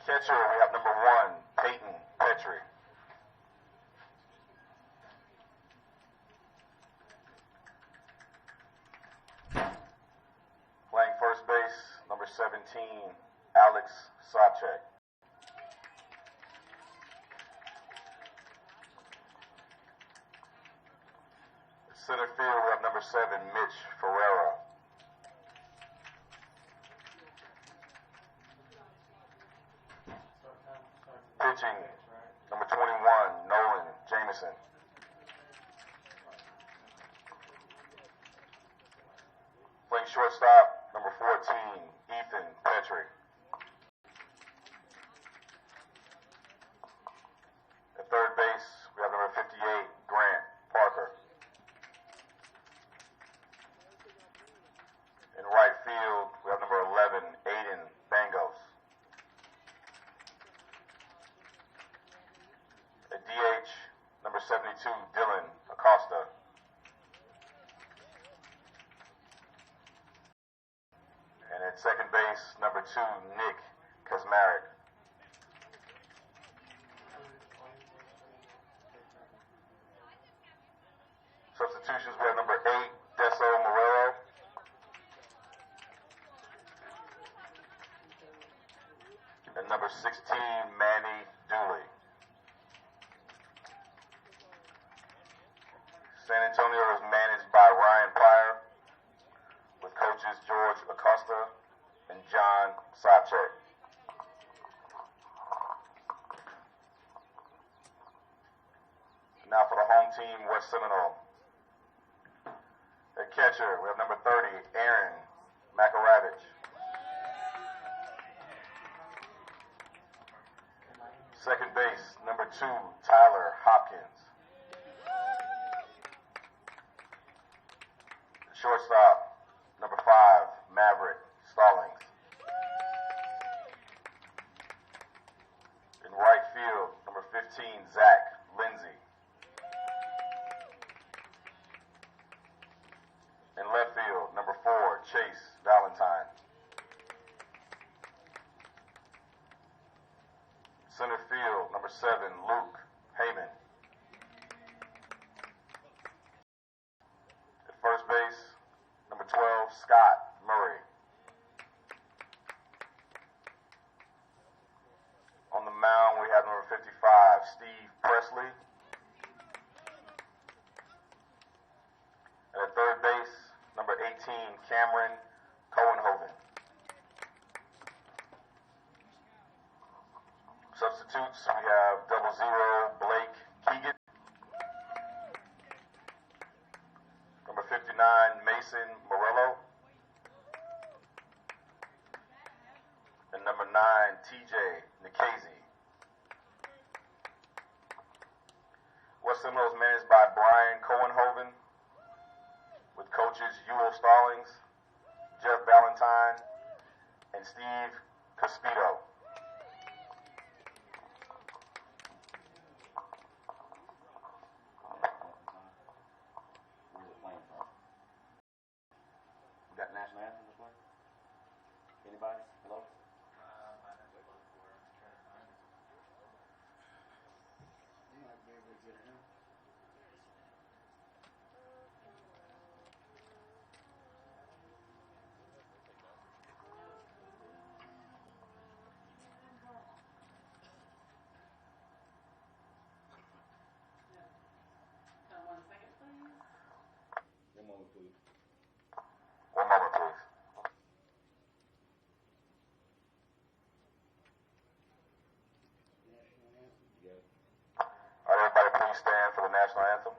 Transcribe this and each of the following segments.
Catcher, we have number 1, Peyton Petrie. Playing first base, number 17, Alex Sopchak. Center field, we have number 7, Mitch Ferreira. Pitching, number 21, Nolan Jameson. Playing shortstop, number 14, Ethan Petrie. At third base, we have number 58, Grant Parker. In right field, we have number 11, Aiden Bangos. At DH, number 72, Dylan Acosta. And at second base, number 2, Nick Kazmarek. Substitutions, we have number 8, Deso Morello. And number 16, Manny Dooley. San Antonio is managed by Ryan Pryor, with coaches George Acosta and John Sopchak. Now for the home team, West Seminole. At catcher, we have number 30, Aaron Makaravich. Second base, number 2, Tyler Hopkins. Shortstop, number 5, Maverick Stallings. In right field, number 15, Zach Lindsay. In left field, number 4, Chase Valentine. Center field, number 7, Luke Heyman. At first base, number 12, Scott Murray. On the mound, we have number 55, Steve Presley. And at third base, number 18, Cameron Cohenhoven. Substitutes, we have 00, Blake Keegan. Number 59, Mason Morello. And number 9, TJ Nikhazy. West Seminole is managed by Brian Cohenhoven, with coaches Ewell Stallings, Jeff Valentine, and Steve Caspito. We got national anthem to play? Anybody? Hello? You might be able to get him. One moment, please. All right, everybody, please stand for the national anthem.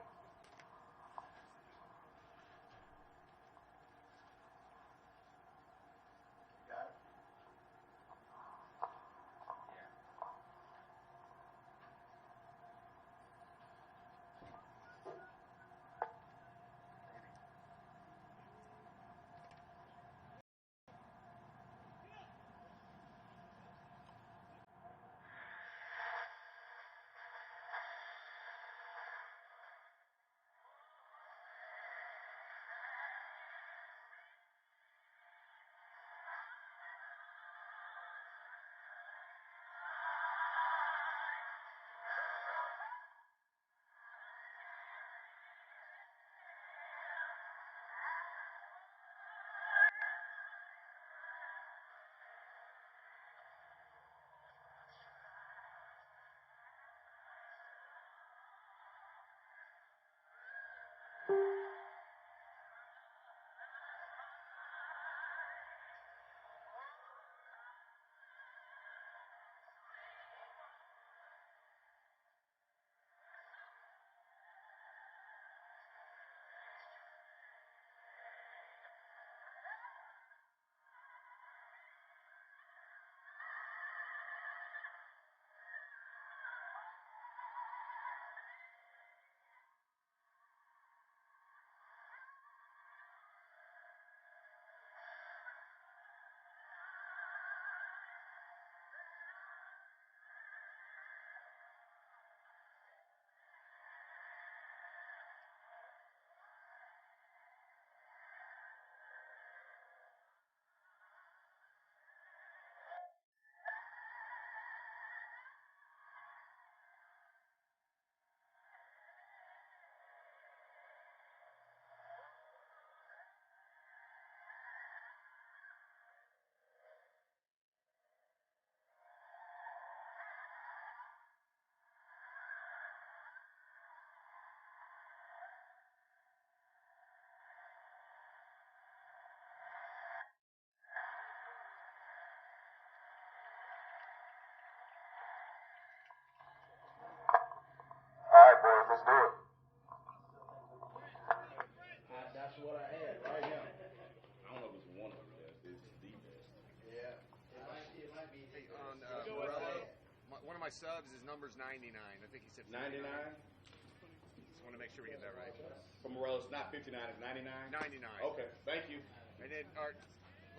my subs, his number's 99. I think he said 99. Just want to make sure we get that right. For Morello, it's not 59, it's 99? 99. Okay, thank you. And then our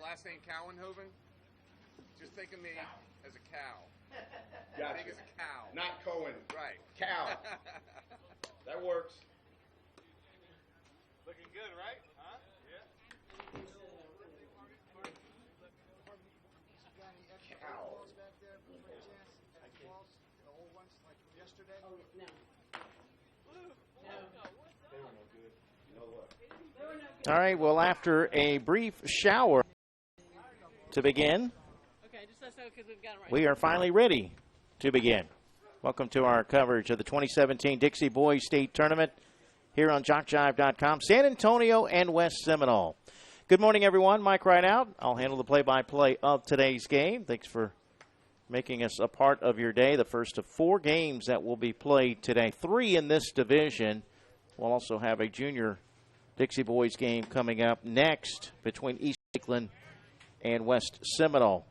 last name Cowenhoven. Just think of me as a cow. Gotcha. Big as a cow. Not Cohen. Right. Cow. That works. Looking good, right? Huh? Yeah. Cow. All right, well, after a brief shower to begin, we are finally ready to begin. Welcome to our coverage of the 2017 Dixie Boys State Tournament here on JockJive.com, San Antonio and West Seminole. Good morning, everyone. Mike Rideout. I'll handle the play-by-play of today's game. Thanks for making us a part of your day. The first of 4 games that will be played today, 3 in this division. We'll also have a junior Dixie Boys game coming up next between East Lakeland and West Seminole.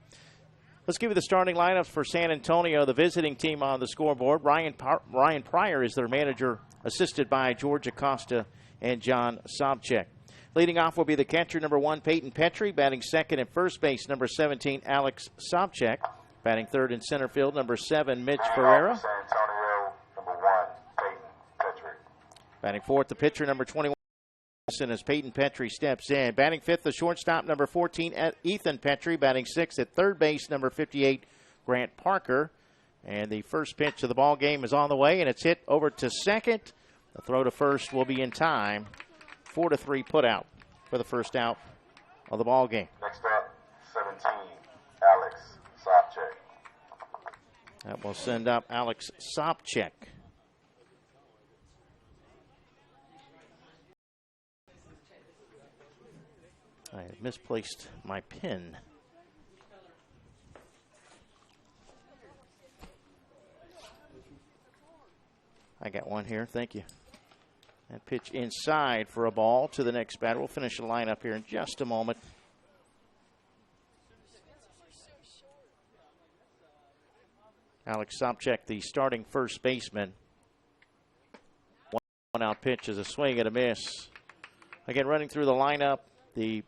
Let's give you the starting lineups for San Antonio, the visiting team on the scoreboard. Ryan Pryor is their manager, assisted by George Acosta and John Sobchak. Leading off will be the catcher, number 1, Peyton Petrie. Batting second and first base, number 17, Alex Sobchak. Batting third in center field, number 7, Mitch Ferreira. San Antonio, number 1, Peyton Petrie. Batting fourth, the pitcher, number 21, as Peyton Petrie steps in. Batting fifth, the shortstop, number 14, Ethan Petrie. Batting sixth at third base, number 58, Grant Parker. And the first pitch of the ball game is on the way, and it's hit over to second. The throw to first will be in time. 4-3 put out for the first out of the ball game. Next up, 17, Alex Sobchak. That will send up Alex Sobchak. I have misplaced my pen. I got one here. Thank you. That pitch inside for a ball to the next batter. We'll finish the lineup here in just a moment. Alex Sobchak, the starting first baseman. One out pitch is a swing and a miss. Again, running through the lineup, the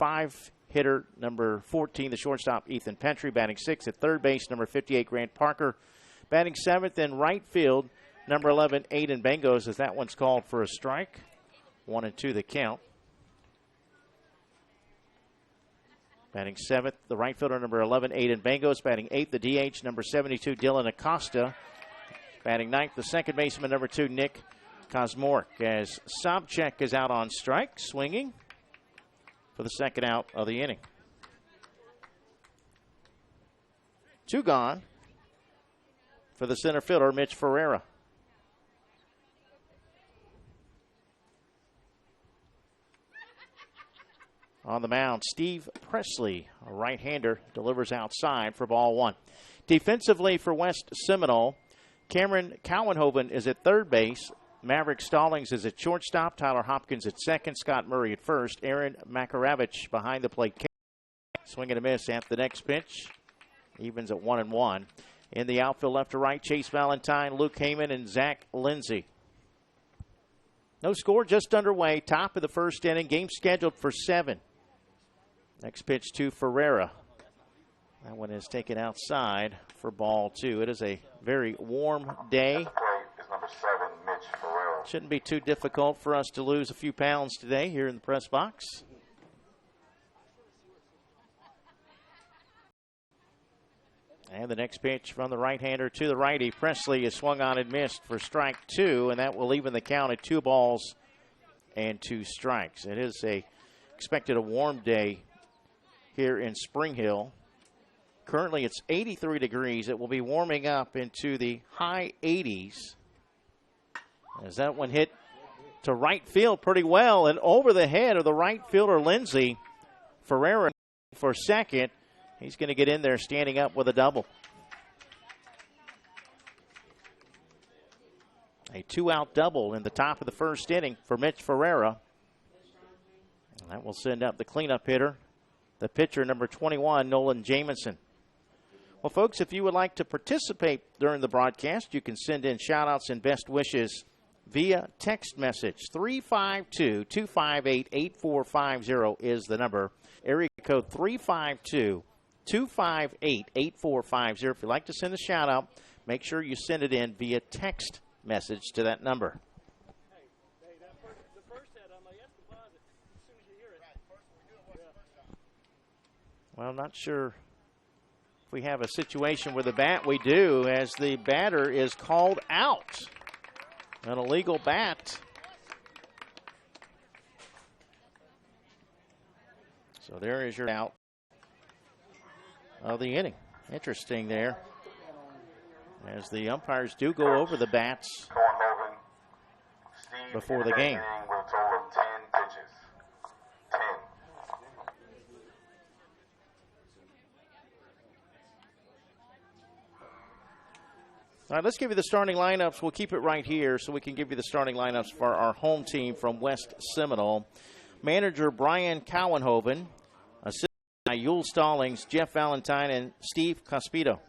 5-hitter, number 14, the shortstop, Ethan Petrie. Batting sixth at third base, number 58, Grant Parker. Batting seventh in right field, number 11, Aiden Bengos, as that one's called for a strike. 1-2 the count. Batting seventh, the right fielder, number 11, Aiden Bengos. Batting eighth, the DH, number 72, Dylan Acosta. Batting ninth, the second baseman, number 2, Nick Kosmork, as Sobchak is out on strike, swinging for the second out of the inning. 2 gone for the center fielder, Mitch Ferreira. On the mound, Steve Presley, a right-hander, delivers outside for ball 1. Defensively for West Seminole, Cameron Cowenhoven is at third base. Maverick Stallings is at shortstop. Tyler Hopkins at second. Scott Murray at first. Aaron Makaravich behind the plate. Swing and a miss at the next pitch. Evens at 1-1. In the outfield, left to right, Chase Valentine, Luke Heyman, and Zach Lindsay. No score, just underway. Top of the first inning. Game scheduled for 7. Next pitch to Ferreira. That one is taken outside for ball 2. It is a very warm day. At the plate is number 7, Mitch Ferreira. Shouldn't be too difficult for us to lose a few pounds today here in the press box. And the next pitch from the right-hander to the righty. Presley is swung on and missed for strike 2, and that will even the count at 2 balls and 2 strikes. It is expected a warm day here in Spring Hill. Currently it's 83 degrees. It will be warming up into the high 80s. As that one hit to right field pretty well and over the head of the right fielder, Lindsay. Ferreira for second. He's going to get in there standing up with a double. A 2-out double in the top of the first inning for Mitch Ferreira. And that will send up the cleanup hitter, the pitcher, number 21, Nolan Jamison. Well, folks, if you would like to participate during the broadcast, you can send in shout-outs and best wishes via text message. 352-258-8450 is the number. Area code 352-258-8450. If you'd like to send a shout-out, make sure you send it in via text message to that number. Well, not sure if we have a situation where the bat, we do, as the batter is called out. An illegal bat. So there is your out of the inning. Interesting there, as the umpires do go over the bats before the game. With a total of 10 pitches. 10. All right, let's give you the starting lineups. We'll keep it right here so we can give you the starting lineups for our home team from West Seminole. Manager Brian Cowenhoven, assistant Yul Stallings, Jeff Valentine, and Steve Cospito.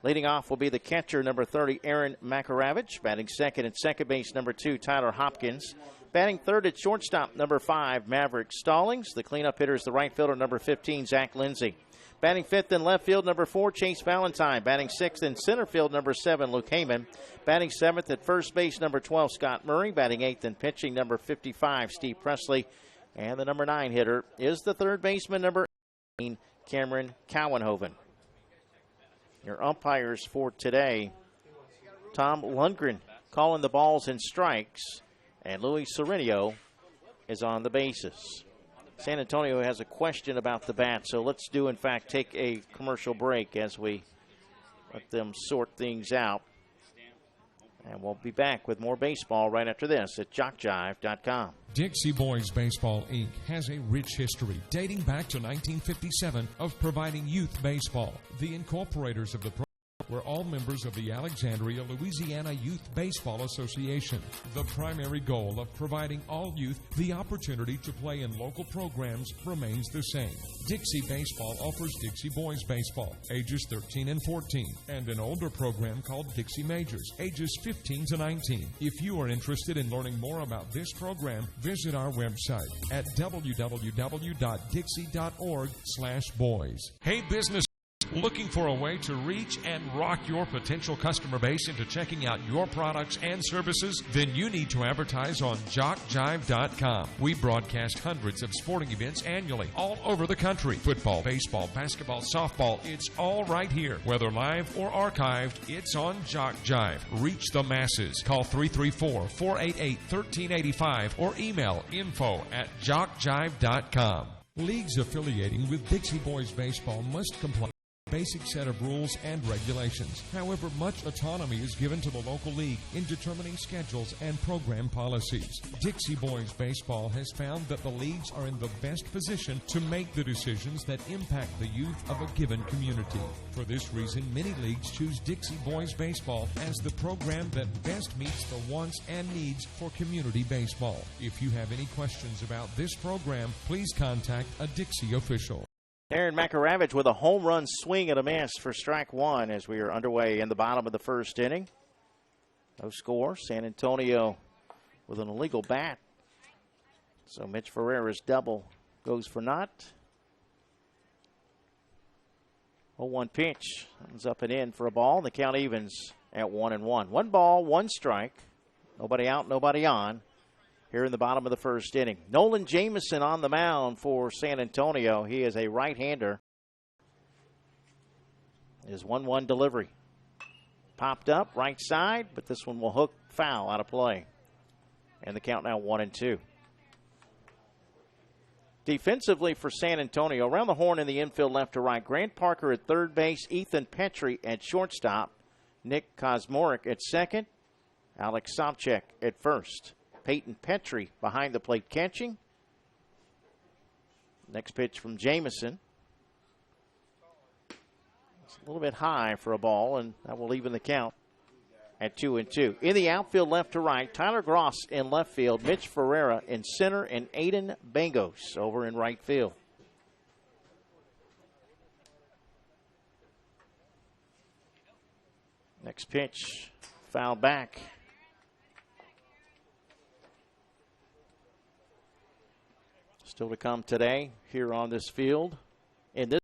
Leading off will be the catcher, number 30, Aaron Makaravich. Batting second at second base, number 2, Tyler Hopkins. Batting third at shortstop, number 5, Maverick Stallings. The cleanup hitter is the right fielder, number 15, Zach Lindsay. Batting fifth in left field, number 4, Chase Valentine. Batting sixth in center field, number 7, Luke Heyman. Batting seventh at first base, number 12, Scott Murray. Batting eighth in pitching, number 55, Steve Presley. And the number 9 hitter is the third baseman, number 18, Cameron Cowenhoven. Your umpires for today, Tom Lundgren calling the balls and strikes, and Louis Serenio is on the bases. San Antonio has a question about the bat, so let's in fact, take a commercial break as we let them sort things out. And we'll be back with more baseball right after this at JockJive.com. Dixie Boys Baseball, Inc. has a rich history dating back to 1957 of providing youth baseball. The incorporators of the program were all members of the Alexandria, Louisiana Youth Baseball Association. The primary goal of providing all youth the opportunity to play in local programs remains the same. Dixie Baseball offers Dixie Boys Baseball, ages 13 and 14, and an older program called Dixie Majors, ages 15 to 19. If you are interested in learning more about this program, visit our website at www.dixie.org/boys. Hey, business. Looking for a way to reach and rock your potential customer base into checking out your products and services? Then you need to advertise on JockJive.com. We broadcast hundreds of sporting events annually all over the country. Football, baseball, basketball, softball, it's all right here. Whether live or archived, it's on JockJive. Reach the masses. Call 334-488-1385 or email info@JockJive.com. Leagues affiliating with Dixie Boys Baseball must comply basic set of rules and regulations. However, much autonomy is given to the local league in determining schedules and program policies. Dixie Boys Baseball has found that the leagues are in the best position to make the decisions that impact the youth of a given community. For this reason, many leagues choose Dixie Boys Baseball as the program that best meets the wants and needs for community baseball. If you have any questions about this program, please contact a Dixie official. Aaron Makaravich with a home run swing and a miss for strike one as we are underway in the bottom of the first inning. No score. San Antonio with an illegal bat. So Mitch Ferreira's double goes for naught. 0-1 pitch. Comes up and in for a ball. The count evens at 1-1. 1 ball, 1 strike. Nobody out, nobody on. Here in the bottom of the first inning. Nolan Jamison on the mound for San Antonio. He is a right-hander. His 1-1 delivery. Popped up, right side, but this one will hook foul out of play. And the count now 1-2. Defensively for San Antonio, around the horn in the infield left to right. Grant Parker at third base, Ethan Petrie at shortstop, Nick Kosmorek at second, Alex Sobchak at first. Peyton Petrie behind the plate catching. Next pitch from Jamison. It's a little bit high for a ball, and that will even the count at 2-2. In the outfield left to right, Tyler Gross in left field, Mitch Ferreira in center, and Aiden Bangos over in right field. Next pitch, foul back. Still to come today here on this field. In this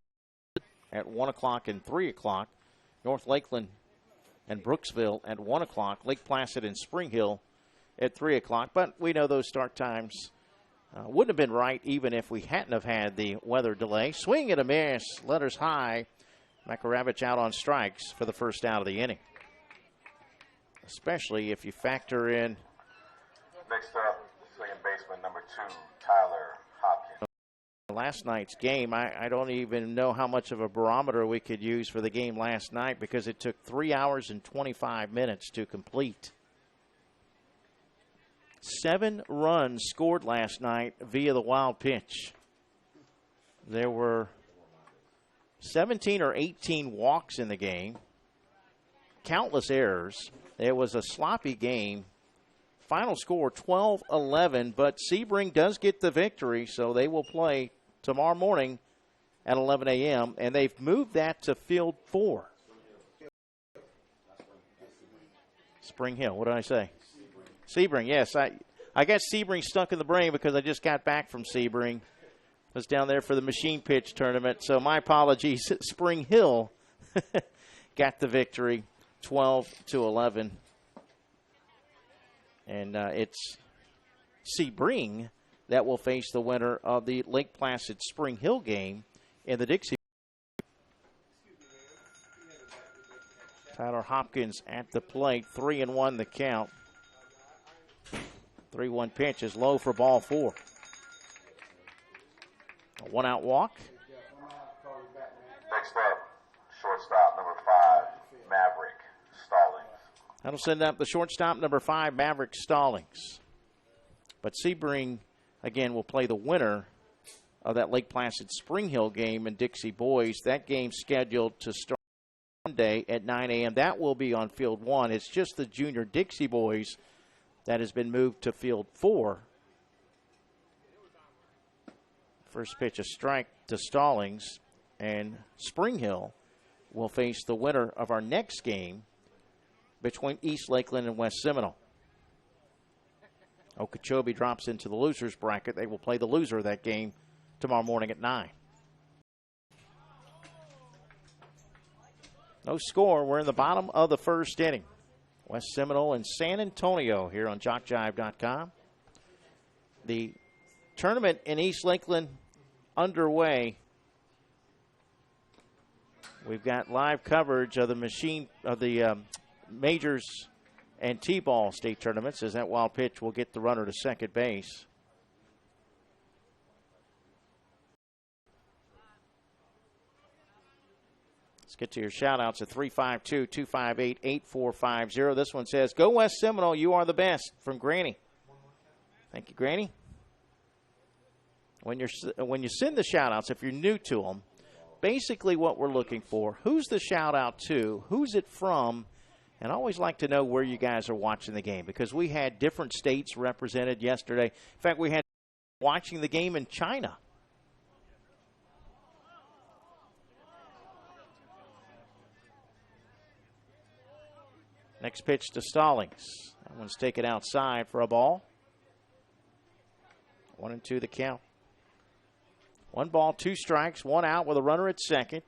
at 1 o'clock and 3 o'clock. North Lakeland and Brooksville at 1 o'clock. Lake Placid and Spring Hill at 3 o'clock. But we know those start times wouldn't have been right even if we hadn't have had the weather delay. Swing and a miss. Letters high. Makaravich out on strikes for the first out of the inning. Especially if you factor in. Next up, second baseman number 2, Tyler Hopkins. Last night's game, I don't even know how much of a barometer we could use for the game last night because it took 3 hours and 25 minutes to complete. 7 runs scored last night via the wild pitch. There were 17 or 18 walks in the game, countless errors. It was a sloppy game. Final score 12-11, but Sebring does get the victory, so they will play tomorrow morning at 11 a.m., and they've moved that to Field 4. Spring Hill, what did I say? Sebring, yes. I guess Sebring stuck in the brain because I just got back from Sebring. I was down there for the machine pitch tournament, so my apologies. Spring Hill got the victory, 12-11. And it's Sebring that will face the winner of the Lake Placid Spring Hill game in the Dixie. Tyler Hopkins at the plate, 3-1 the count. 3-1 pitch is low for ball 4. A 1-out walk. Next up, shortstop number 5, Maverick Stallings. That'll send up the shortstop number 5, Maverick Stallings. But Sebring, again, will play the winner of that Lake Placid Spring Hill game in Dixie Boys. That game scheduled to start Monday at 9 a.m. That will be on Field 1. It's just the Junior Dixie Boys that has been moved to Field 4. First pitch, a strike to Stallings. And Spring Hill will face the winner of our next game between East Lakeland and West Seminole. Okeechobee drops into the loser's bracket. They will play the loser of that game tomorrow morning at 9. No score. We're in the bottom of the first inning. West Seminole and San Antonio here on JockJive.com. The tournament in East Lakeland underway. We've got live coverage of the majors and T-ball state tournaments as that wild pitch will get the runner to second base. Let's get to your shout-outs at 352-258-8450. This one says, "Go West Seminole, you are the best," from Granny. Thank you, Granny. When you send the shout-outs, if you're new to them, basically what we're looking for, who's the shout-out to, who's it from, and I always like to know where you guys are watching the game because we had different states represented yesterday. In fact, we had watching the game in China. Next pitch to Stallings. That one's taken outside for a ball. 1-2 the count. 1 ball, 2 strikes, 1 out with a runner at second.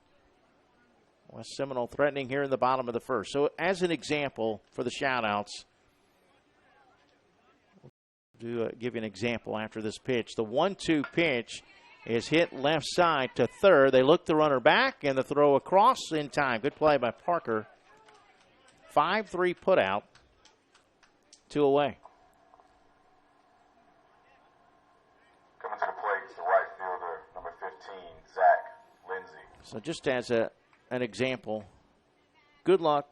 West Seminole threatening here in the bottom of the first. So as an example for the shout-outs, give you an example after this pitch. The 1-2 pitch is hit left side to third. They look the runner back and the throw across in time. Good play by Parker. 5-3 put out, 2 away. Coming to the plate is the right fielder, number 15, Zach Lindsay. So just as an example, good luck,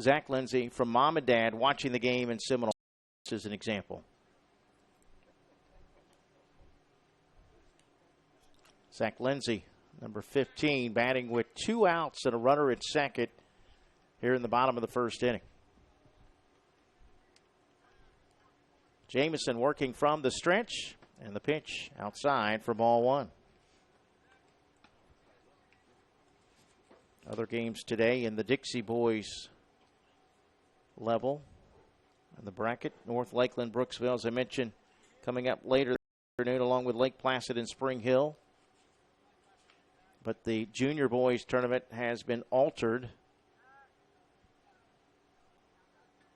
Zach Lindsay, from mom and dad watching the game in Seminole. This is an example. Zach Lindsay, number 15, batting with 2 outs and a runner at second here in the bottom of the first inning. Jamison working from the stretch, and the pitch outside for ball 1. Other games today in the Dixie Boys level in the bracket. North Lakeland, Brooksville, as I mentioned, coming up later this afternoon along with Lake Placid and Spring Hill. But the junior boys tournament has been altered.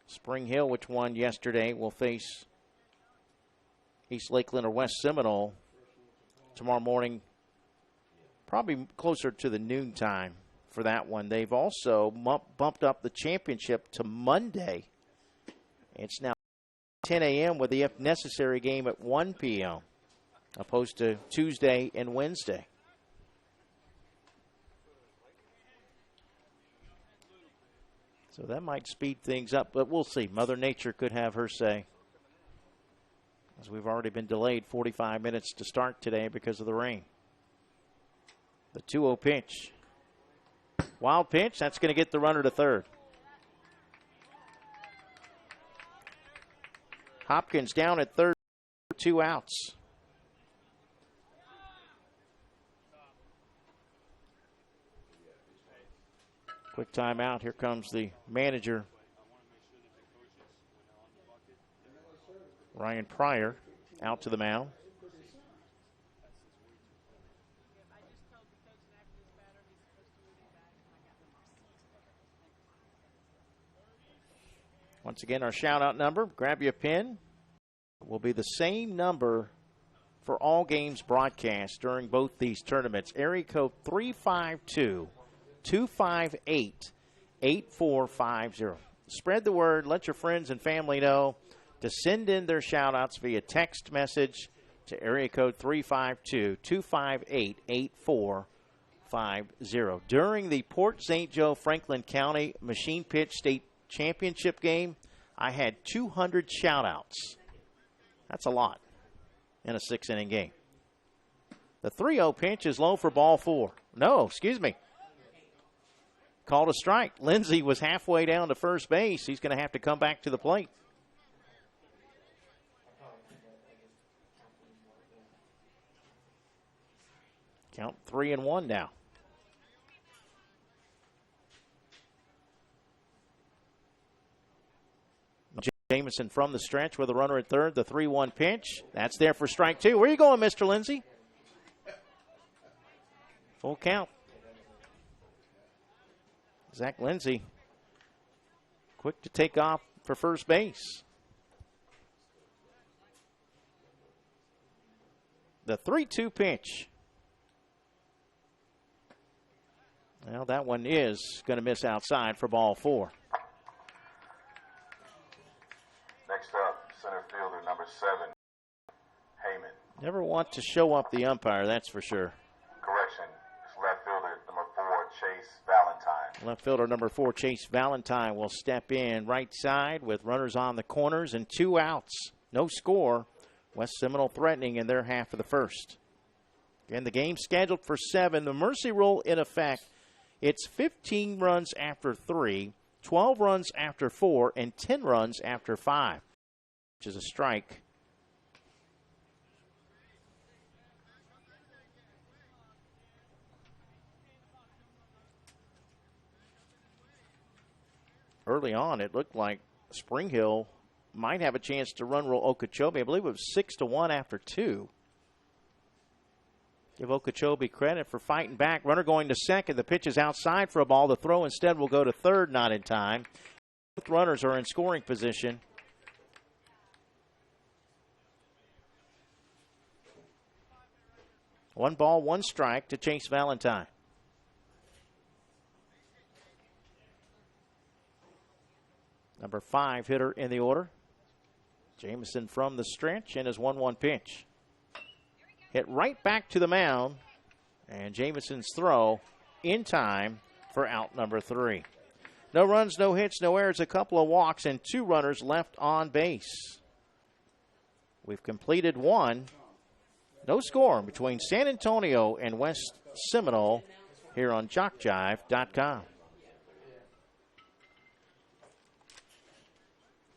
Spring Hill, which won yesterday, will face East Lakeland or West Seminole tomorrow morning, probably closer to the noon time for that one. They've also bumped up the championship to Monday. It's now 10 a.m. with the if necessary game at 1 p.m. opposed to Tuesday and Wednesday. So that might speed things up, but we'll see. Mother Nature could have her say, as we've already been delayed 45 minutes to start today because of the rain. The 2-0 pitch. Wild pitch. That's going to get the runner to third. Hopkins down at third, 2 outs. Quick timeout. Here comes the manager, Ryan Pryor, out to the mound. Once again, our shout-out number, grab you a pen, will be the same number for all games broadcast during both these tournaments. Area code 352-258-8450. Spread the word. Let your friends and family know to send in their shout-outs via text message to area code 352-258-8450. During the Port St. Joe Franklin County Machine Pitch State Championship game, I had 200 shout-outs. That's a lot in a 6-inning game. The 3-0 pitch is low for ball 4. No, excuse me. Called a strike. Lindsey was halfway down to first base. He's going to have to come back to the plate. Count 3-1 now. Jamison from the stretch with a runner at third. The 3-1 pitch. That's there for strike 2. Where are you going, Mr. Lindsey? Full count. Zach Lindsey quick to take off for first base. The 3-2 pitch. Well, that one is going to miss outside for ball 4. Next up, center fielder number 7, Heyman. Never want to show up the umpire, that's for sure. Correction, it's left fielder number 4, Chase Valentine. Left fielder number 4, Chase Valentine, will step in right side with runners on the corners and 2 outs. No score. West Seminole threatening in their half of the first. Again, the game scheduled for 7. The mercy rule in effect. It's 15 runs after 3, 12 runs after 4, and 10 runs after 5, which is a strike. Early on, it looked like Spring Hill might have a chance to run roll Okeechobee. I believe it was 6-1 after 2. Give Okeechobee credit for fighting back. Runner going to second. The pitch is outside for a ball. The throw instead will go to third, not in time. Both runners are in scoring position. One ball, one strike to Chase Valentine. Number 5 hitter in the order. Jamison from the stretch and his 1-1 pitch. Hit right back to the mound, and Jamison's throw in time for out number 3. No runs, no hits, no errors, a couple of walks, and 2 runners left on base. We've completed 1. No score between San Antonio and West Seminole here on JockJive.com.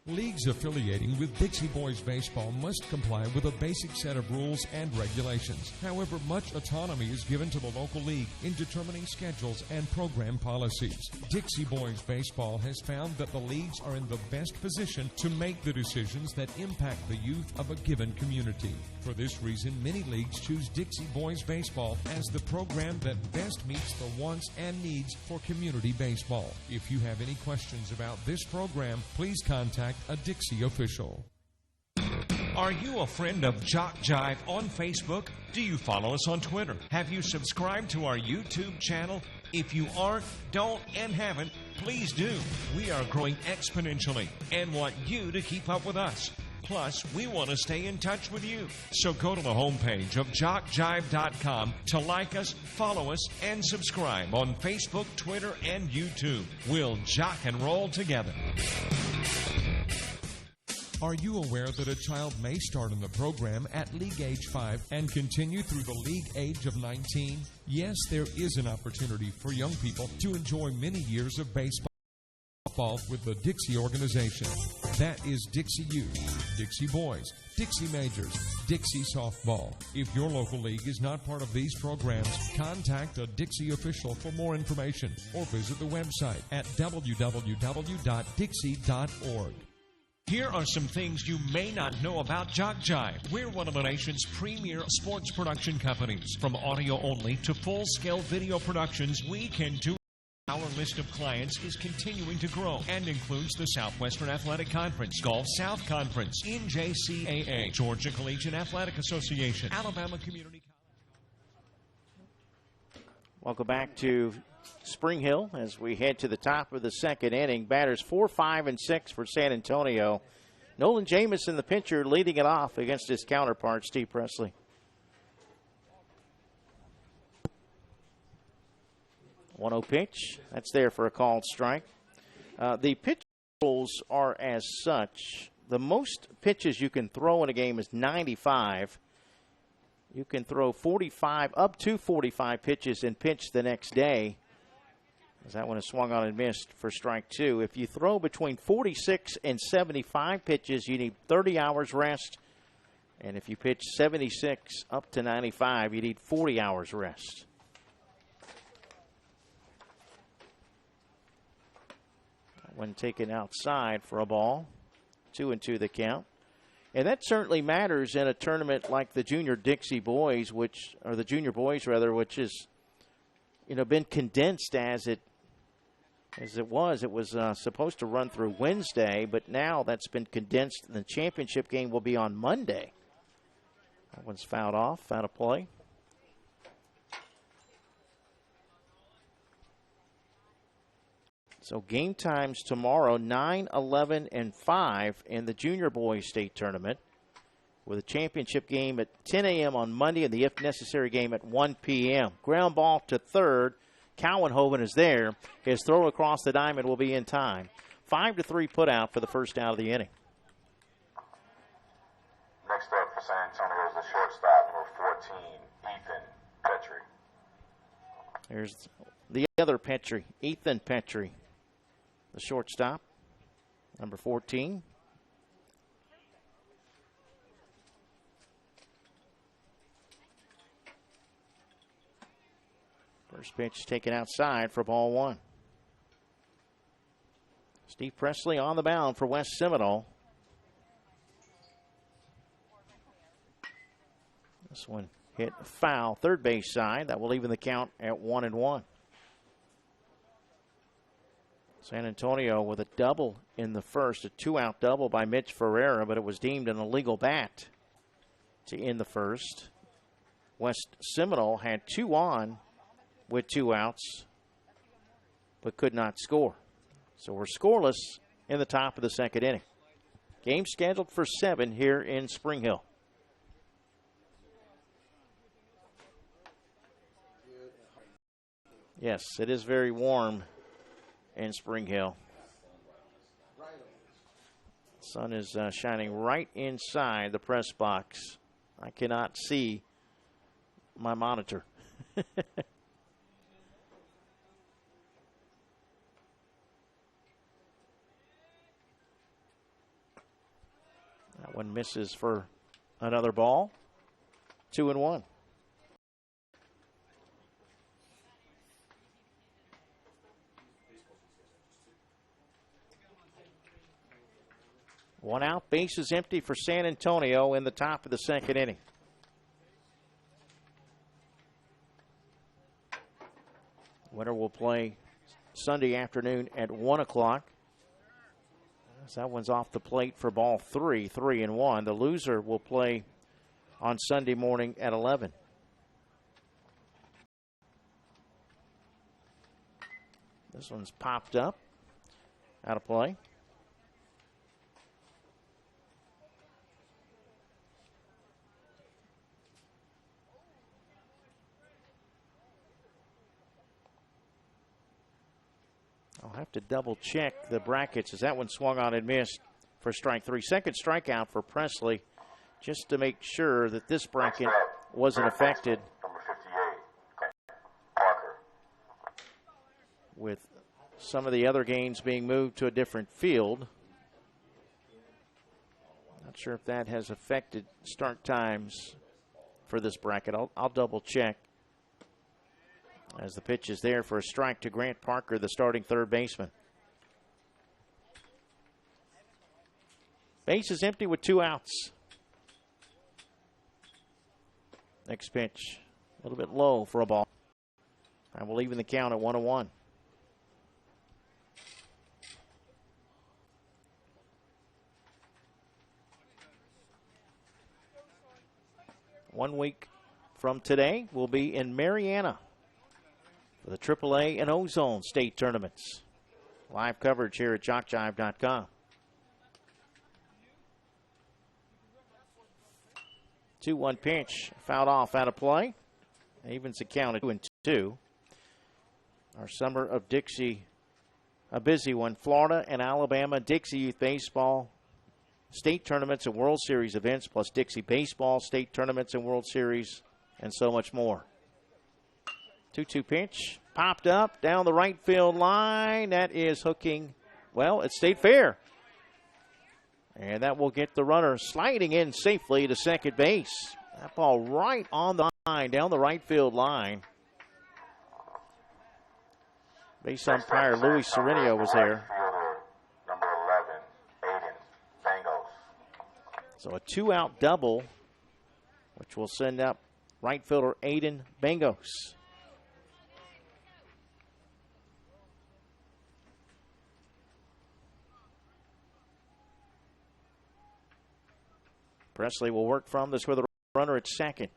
Leagues affiliating with Dixie Boys Baseball must comply with a basic set of rules and regulations. However, much autonomy is given to the local league in determining schedules and program policies. Dixie Boys Baseball has found that the leagues are in the best position to make the decisions that impact the youth of a given community. For this reason, many leagues choose Dixie Boys Baseball as the program that best meets the wants and needs for community baseball. If you have any questions about this program, please contact a Dixie official. Are you a friend of JockJive on Facebook? Do you follow us on Twitter? Have you subscribed to our YouTube channel? If you aren't, don't, and haven't, please do. We are growing exponentially and want you to keep up with us. Plus, we want to stay in touch with you. So go to the homepage of JockJive.com to like us, follow us, and subscribe on Facebook, Twitter, and YouTube. We'll jock and roll together. Are you aware that a child may start in the program at league age 5 and continue through the league age of 19? Yes, there is an opportunity for young people to enjoy many years of baseball with the Dixie organization. That is Dixie Youth, Dixie Boys, Dixie Majors, Dixie Softball. If your local league is not part of these programs, contact a Dixie official for more information or visit the website at www.dixie.org. Here are some things you may not know about JockJive. We're one of the nation's premier sports production companies. From audio only to full-scale video productions, we can do. Our list of clients is continuing to grow and includes the Southwestern Athletic Conference, Gulf South Conference, NJCAA, Georgia Collegiate Athletic Association, Alabama Community College. Welcome back to Spring Hill as we head to the top of the second inning. Batters 4, 5, and 6 for San Antonio. Nolan Jamison, the pitcher, leading it off against his counterpart, Steve Presley. 1-0 pitch. That's there for a called strike. The pitch rules are as such. The most pitches you can throw in a game is 95. You can throw 45, up to 45 pitches and pitch the next day. As that one is swung on and missed for strike 2. If you throw between 46 and 75 pitches, you need 30 hours rest. And if you pitch 76 up to 95, you need 40 hours rest. When taken outside for a ball. 2-2 the count. And that certainly matters in a tournament like the Junior Dixie Boys, which is, been condensed as it was. It was supposed to run through Wednesday, but now that's been condensed. The championship game will be on Monday. That one's fouled off, out of play. So game times tomorrow, 9, 11, and 5 in the Junior Boys State Tournament, with a championship game at 10 a.m. on Monday and the if necessary game at 1 p.m. Ground ball to third. Cowanhoven is there. His throw across the diamond will be in time. 5-3 put out for the first out of the inning. Next up for San Antonio is the shortstop, number 14, Ethan Petrie. There's the other Petrie, Ethan Petrie. The shortstop, number 14. First pitch taken outside for ball 1. Steve Presley on the mound for West Seminole. This one hit foul, third base side. That will even the count at 1-1. San Antonio with a double in the first, a 2-out double by Mitch Ferreira, but it was deemed an illegal bat to end the first. West Seminole had 2 on with 2 outs, but could not score. So we're scoreless in the top of the second inning. Game scheduled for 7 here in Spring Hill. Yes, it is very warm in Spring Hill. Sun is shining right inside the press box. I cannot see my monitor. one misses for another ball. 2-1. One out, bases empty for San Antonio in the top of the second inning. Winner will play Sunday afternoon at 1 o'clock. That one's off the plate for ball 3, 3-1. The loser will play on Sunday morning at 11. This one's popped up, out of play. I'll have to double check the brackets as that one swung on and missed for strike 3. Second strikeout for Presley, just to make sure that this bracket wasn't affected Number 58, Parker. with some of the other games being moved to a different field. Not sure if that has affected start times for this bracket. I'll double check. As the pitch is there for a strike to Grant Parker, the starting third baseman. Base is empty with 2 outs. Next pitch, a little bit low for a ball. I will even the count at 1-1. One week from today, we'll be in Mariana for the AAA and Ozone state tournaments. Live coverage here at JockJive.com. 2-1 pitch, fouled off, out of play. Evens the count at 2-2. Our summer of Dixie, a busy one. Florida and Alabama Dixie Youth Baseball state tournaments and World Series events, plus Dixie Baseball state tournaments and World Series, and so much more. 2-2 pitch, popped up down the right field line. That is hooking, well, it stayed fair. And that will get the runner sliding in safely to second base. That ball right on the line, down the right field line. Base umpire Louis Serenio was there. Number 11, Aiden Bangos. So a 2-out double, which will send up right fielder Aiden Bangos. Presley will work from this with a runner at second.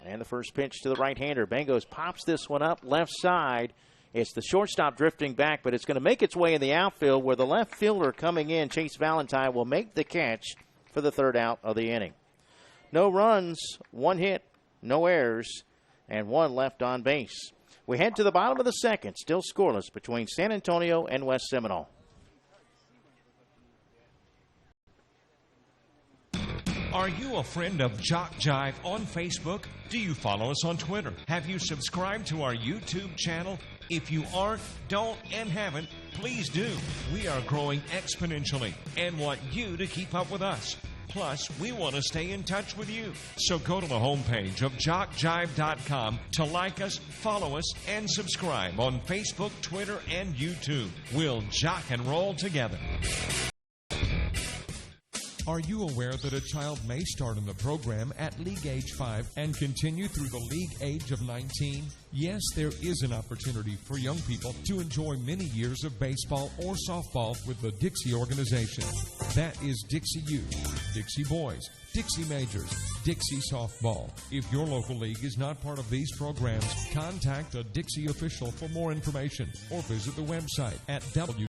And the first pitch to the right-hander. Bangos pops this one up left side. It's the shortstop drifting back, but it's going to make its way in the outfield where the left fielder coming in, Chase Valentine, will make the catch for the third out of the inning. No runs, 1 hit, no errors, and 1 left on base. We head to the bottom of the second, still scoreless between San Antonio and West Seminole. Are you a friend of JockJive on Facebook? Do you follow us on Twitter? Have you subscribed to our YouTube channel? If you aren't, don't, and haven't, please do. We are growing exponentially and want you to keep up with us. Plus, we want to stay in touch with you. So go to the homepage of JockJive.com to like us, follow us, and subscribe on Facebook, Twitter, and YouTube. We'll jock and roll together. Are you aware that a child may start in the program at league age 5 and continue through the league age of 19? Yes, there is an opportunity for young people to enjoy many years of baseball or softball with the Dixie organization. That is Dixie Youth, Dixie Boys, Dixie Majors, Dixie Softball. If your local league is not part of these programs, contact a Dixie official for more information or visit the website at www.dixie.org.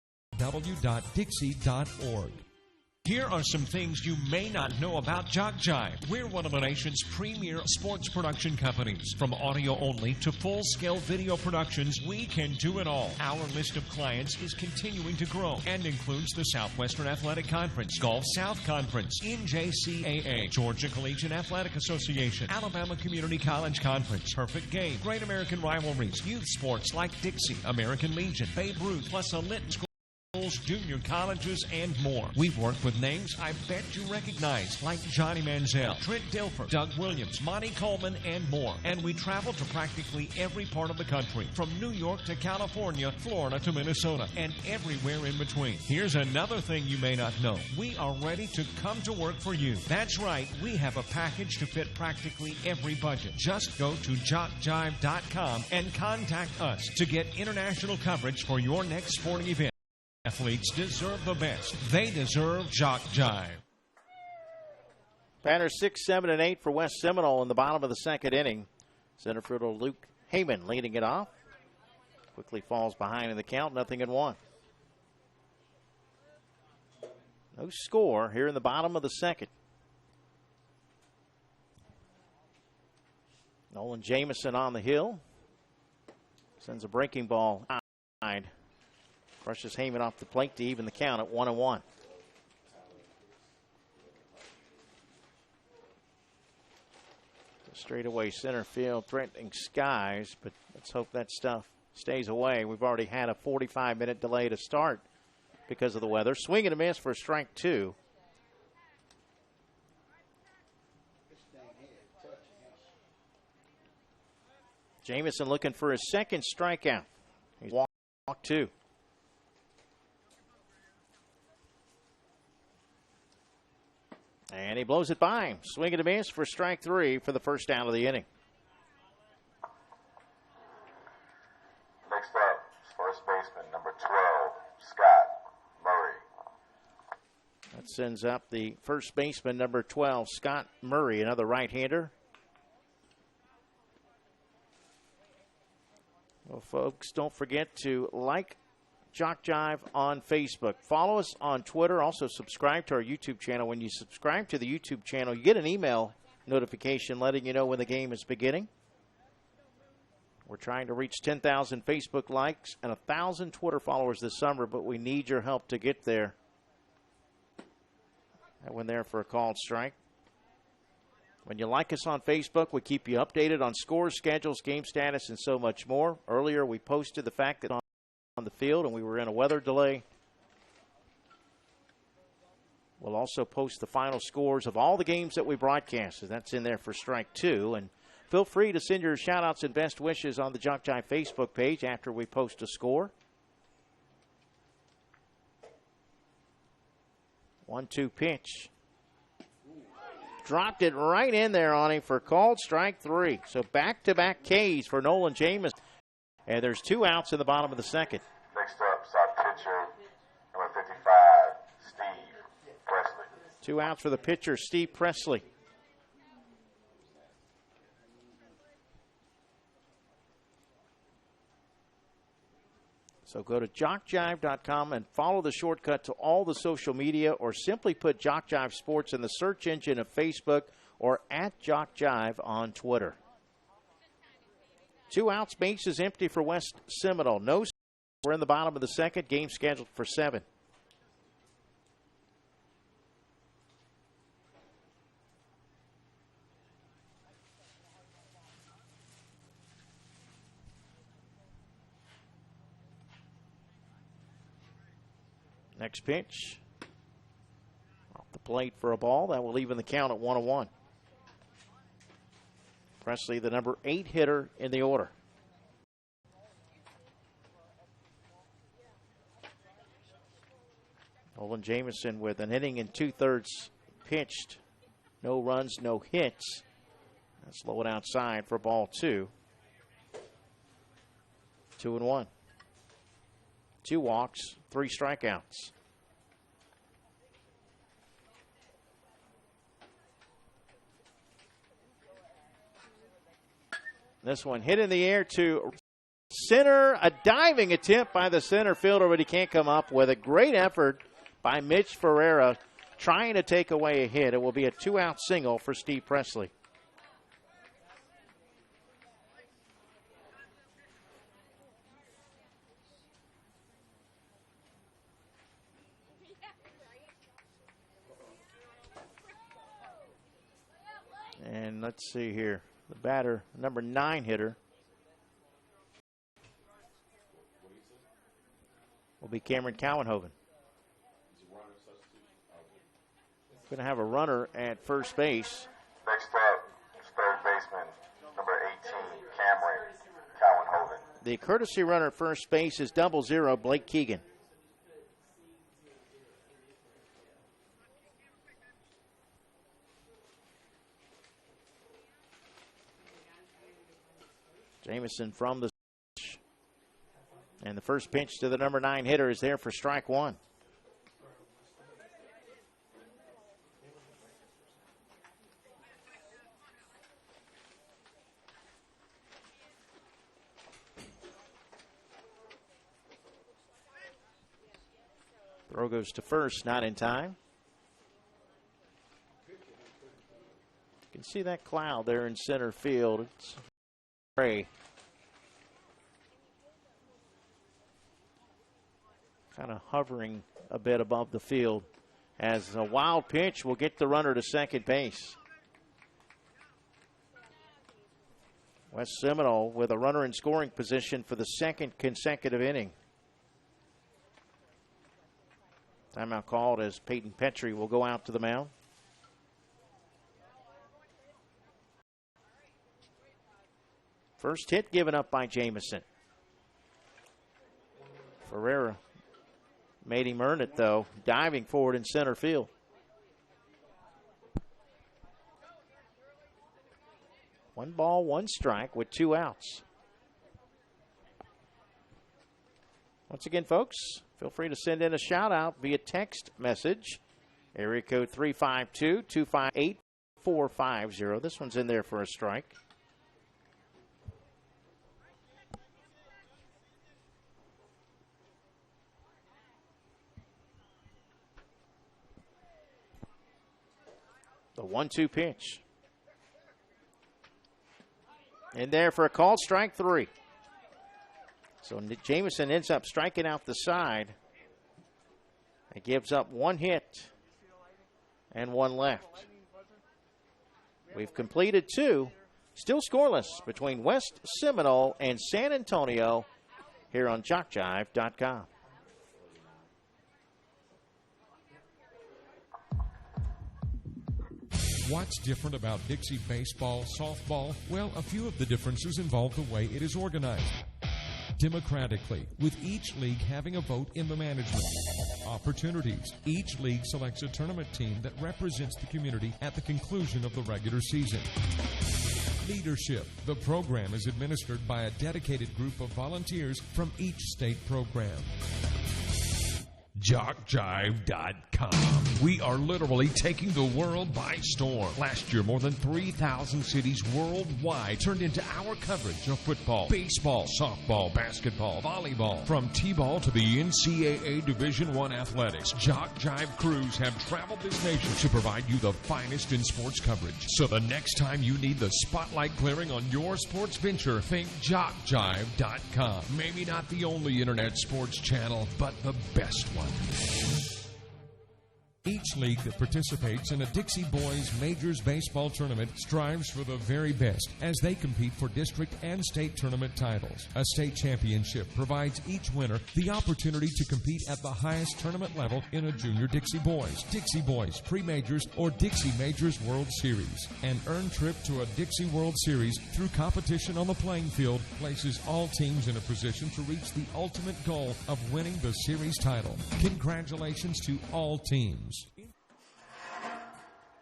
Here are some things you may not know about JockJive. We're one of the nation's premier sports production companies. From audio only to full-scale video productions, we can do it all. Our list of clients is continuing to grow and includes the Southwestern Athletic Conference, Gulf South Conference, NJCAA, Georgia Collegiate Athletic Association, Alabama Community College Conference, Perfect Game, Great American Rivalries, youth sports like Dixie, American Legion, Babe Ruth, plus a litany schools, junior colleges, and more. We've worked with names I bet you recognize, like Johnny Manziel, Trent Dilfer, Doug Williams, Monty Coleman, and more. And we travel to practically every part of the country, from New York to California, Florida to Minnesota, and everywhere in between. Here's another thing you may not know. We are ready to come to work for you. That's right, we have a package to fit practically every budget. Just go to JockJive.com and contact us to get international coverage for your next sporting event. Athletes deserve the best. They deserve JockJive. Batters 6, 7, and 8 for West Seminole in the bottom of the second inning. Center fielder Luke Heyman leading it off. Quickly falls behind in the count, 0-1. No score here in the bottom of the second. Nolan Jamison on the hill. Sends a breaking ball outside. Crushes Heyman off the plate to even the count at 1-1. Straightaway center field threatening skies, but let's hope that stuff stays away. We've already had a 45-minute delay to start because of the weather. Swing and a miss for strike 2. Jamison looking for his second strikeout. He's walked 2. And he blows it by him. Swing and a miss for strike 3 for the first out of the inning. Next up, first baseman, number 12, Scott Murray. That sends up the first baseman, number 12, Scott Murray, another right-hander. Well, folks, don't forget to like JockJive on Facebook. Follow us on Twitter. Also, subscribe to our YouTube channel. When you subscribe to the YouTube channel, you get an email notification letting you know when the game is beginning. We're trying to reach 10,000 Facebook likes and 1,000 Twitter followers this summer, but we need your help to get there. That one there for a called strike. When you like us on Facebook, we keep you updated on scores, schedules, game status, and so much more. Earlier, we posted the fact that on the field and we were in a weather delay. We'll also post the final scores of all the games that we broadcasted. That's in there for strike 2. And feel free to send your shout-outs and best wishes on the JockJive Facebook page after we post a score. 1-2 pitch. Dropped it right in there on him for called strike 3. So back-to-back Ks for Nolan Jamison. And there's 2 outs in the bottom of the second. Next up, South pitcher, number 55, Steve Presley. 2 outs for the pitcher, Steve Presley. So go to JockJive.com and follow the shortcut to all the social media, or simply put JockJive Sports in the search engine of Facebook or at JockJive on Twitter. 2 outs, base is empty for West Seminole. No, we're in the bottom of the second. Game scheduled for 7. Next pitch. Off the plate for a ball. That will even the count at 1-1. Presley, the number 8 hitter in the order. Nolan Jamison with an inning and 2/3 pitched. No runs, no hits. That's low and outside for ball 2. 2-1. 2 walks, 3 strikeouts. This one hit in the air to center. A diving attempt by the center fielder, but he can't come up with a great effort by Mitch Ferreira trying to take away a hit. It will be a 2-out single for Steve Presley. And let's see here. The batter, number 9 hitter. will be Cameron Cowanhoven. Going to have a runner at first base. Next up is third baseman, number 18, Cameron Cowanhoven. The courtesy runner at first base is 00 Blake Keegan. Jamison from the pitch. And the first pitch to the number 9 hitter is there for strike one. Throw goes to first, not in time. You can see that cloud there in center field. It's gray. Kind of hovering a bit above the field as a wild pitch will get the runner to second base. West Seminole with a runner in scoring position for the second consecutive inning. Timeout called as Peyton Petrie will go out to the mound. First hit given up by Jamison. Ferreira made him earn it, though, diving forward in center field. One ball, one strike with 2 outs. Once again, folks, feel free to send in a shout-out via text message. Area code 352-258-450. This one's in there for a strike. The 1-2 pitch. In there for a called strike 3. So Jamison ends up striking out the side. It gives up 1 hit and 1 left. We've completed 2. Still scoreless between West Seminole and San Antonio here on JockJive.com. What's different about Dixie baseball, softball? Well, a few of the differences involve the way it is organized. Democratically, with each league having a vote in the management. Opportunities. Each league selects a tournament team that represents the community at the conclusion of the regular season. Leadership. The program is administered by a dedicated group of volunteers from each state program. JockJive.com. We are literally taking the world by storm. Last year, more than 3,000 cities worldwide turned into our coverage of football, baseball, softball, basketball, volleyball. From T-ball to the NCAA Division I athletics, JockJive crews have traveled this nation to provide you the finest in sports coverage. So the next time you need the spotlight glaring on your sports venture, think JockJive.com. Maybe not the only internet sports channel, but the best one. Each league that participates in a Dixie Boys Majors baseball tournament strives for the very best as they compete for district and state tournament titles. A state championship provides each winner the opportunity to compete at the highest tournament level in a Junior Dixie Boys Pre-Majors, or Dixie Majors World Series. An earned trip to a Dixie World Series through competition on the playing field places all teams in a position to reach the ultimate goal of winning the series title. Congratulations to all teams.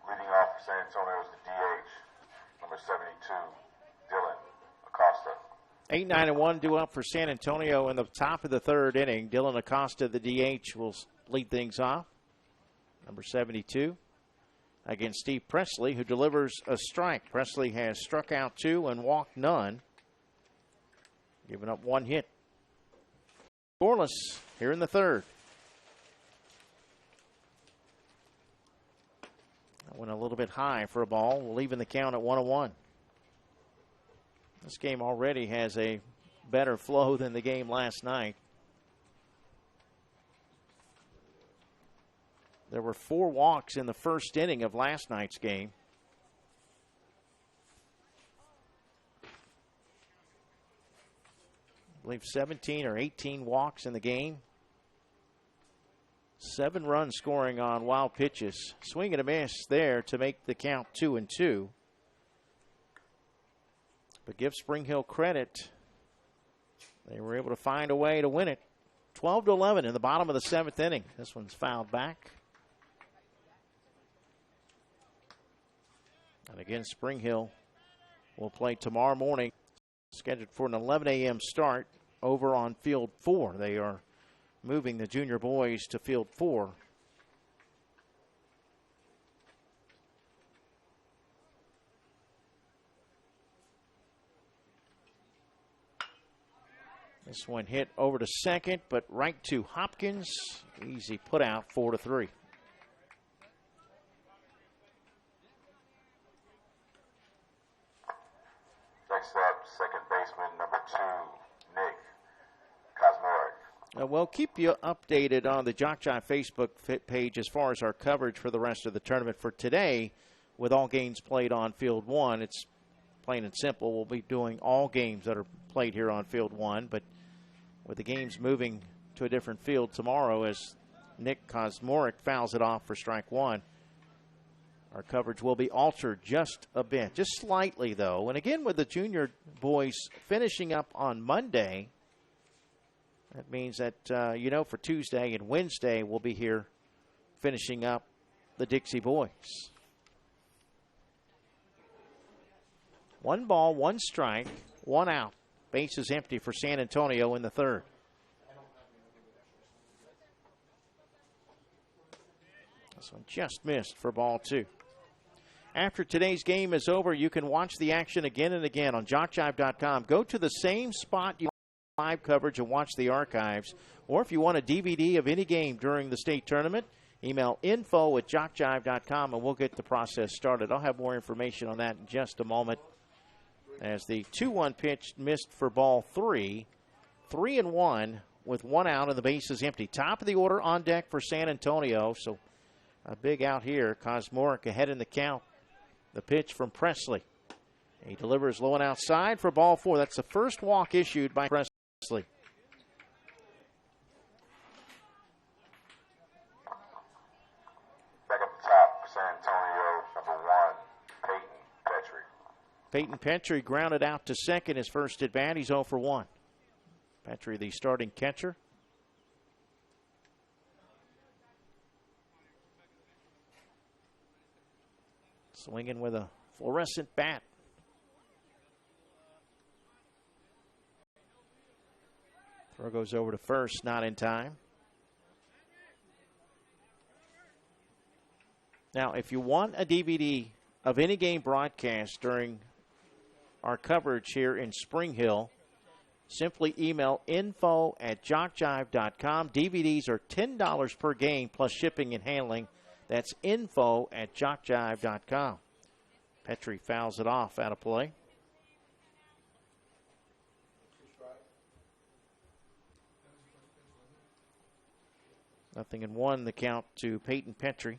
Leading off for San Antonio is the DH, number 72, Dylan Acosta. 8-9-1 due up for San Antonio in the top of the third inning. Dylan Acosta, the DH, will lead things off. Number 72 against Steve Presley, who delivers a strike. Presley has struck out 2 and walked none, giving up 1 hit. Scoreless here in the third. That went a little bit high for a ball. We'll even the count at 1-1. This game already has a better flow than the game last night. There were 4 walks in the first inning of last night's game. I believe 17 or 18 walks in the game. 7 runs scoring on wild pitches. Swing and a miss there to make the count 2-2. But give Spring Hill credit. They were able to find a way to win it. 12-11 in the bottom of the 7th inning. This one's fouled back. And again, Spring Hill will play tomorrow morning, scheduled for an 11 a.m. start over on Field 4. They are moving the junior boys to Field 4. This one hit over to second, but right to Hopkins. Easy put out, 4-3. Next up, second baseman number 2, Nick Kosmorek. We'll keep you updated on the JockJive Facebook page as far as our coverage for the rest of the tournament. For today, with all games played on Field 1, it's plain and simple. We'll be doing all games that are played here on Field 1, but with the games moving to a different field tomorrow as Nick Kosmorek fouls it off for strike 1, our coverage will be altered just a bit, just slightly though. And again, with the junior boys finishing up on Monday, that means that, for Tuesday and Wednesday, we'll be here finishing up the Dixie boys. 1 ball, 1 strike, 1 out. Base is empty for San Antonio in the 3rd. This one just missed for ball 2. After today's game is over, you can watch the action again and again on JockJive.com. Go to the same spot you live coverage and watch the archives. Or if you want a DVD of any game during the state tournament, email info@JockJive.com and we'll get the process started. I'll have more information on that in just a moment. As the 2-1 pitch missed for ball 3. 3-1 with 1 out and the base is empty. Top of the order on deck for San Antonio. So a big out here. Kosmorek ahead in the count. The pitch from Presley. He delivers low and outside for ball 4. That's the first walk issued by Presley. Back up the top for San Antonio, number 1, Peyton Petrie. Peyton Petrie grounded out to second his first at bat. He's 0 for 1. Petrie, the starting catcher. Swinging with a fluorescent bat. Throw goes over to first, not in time. Now, if you want a DVD of any game broadcast during our coverage here in Spring Hill, simply email info@jockjive.com. DVDs are $10 per game plus shipping and handling. That's info@jockjive.com. Petrie fouls it off out of play. Nothing in 1, the count to Peyton Petrie.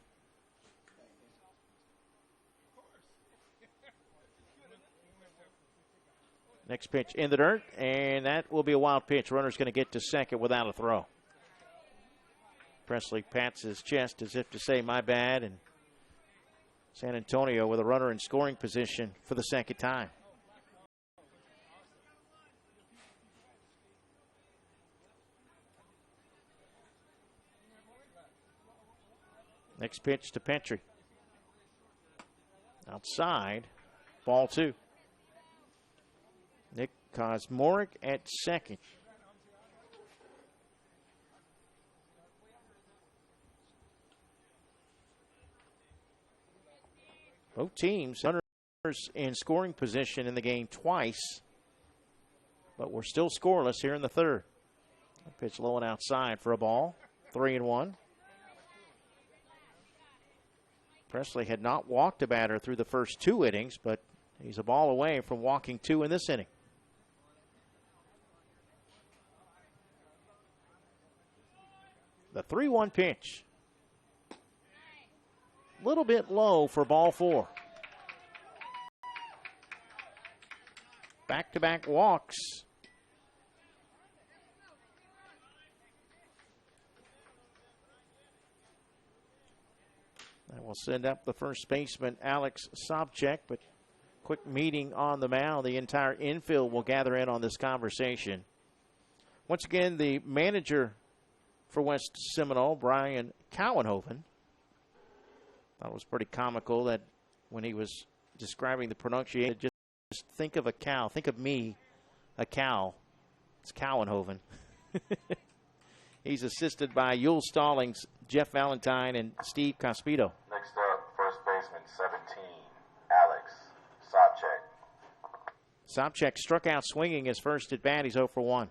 Next pitch in the dirt, and that will be a wild pitch. Runner's going to get to second without a throw. Presley pats his chest as if to say, my bad, and San Antonio with a runner in scoring position for the second time. Next pitch to Petrie. Outside, ball 2. Nick Kosmorek at second. Both teams runners in scoring position in the game twice, but we're still scoreless here in the 3rd. Pitch low and outside for a ball. 3-1. Presley had not walked a batter through the first 2 innings, but he's a ball away from walking 2 in this inning. The 3-1 pitch. A little bit low for ball 4. Back-to-back walks. And we'll send up the first baseman, Alex Sobchak, but quick meeting on the mound. The entire infield will gather in on this conversation. Once again, the manager for West Seminole, Brian Cowenhoven, thought it was pretty comical that when he was describing the pronunciation, just think of a cow. Think of me, a cow. It's Cowenhoven. He's assisted by Yul Stallings, Jeff Valentine, and Steve Cospito. Next up, first baseman, 17, Alex Sobchak. Sobchak struck out swinging his first at bat. He's 0 for 1.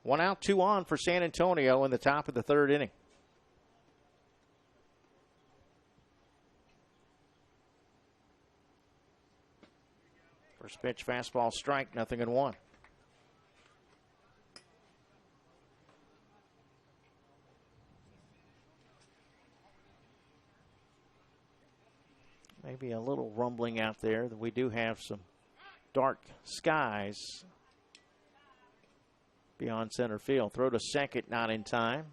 One out, 2 on for San Antonio in the top of the third inning. First pitch, fastball, strike, 0-1. Maybe a little rumbling out there that we do have some dark skies beyond center field. Throw to second, not in time.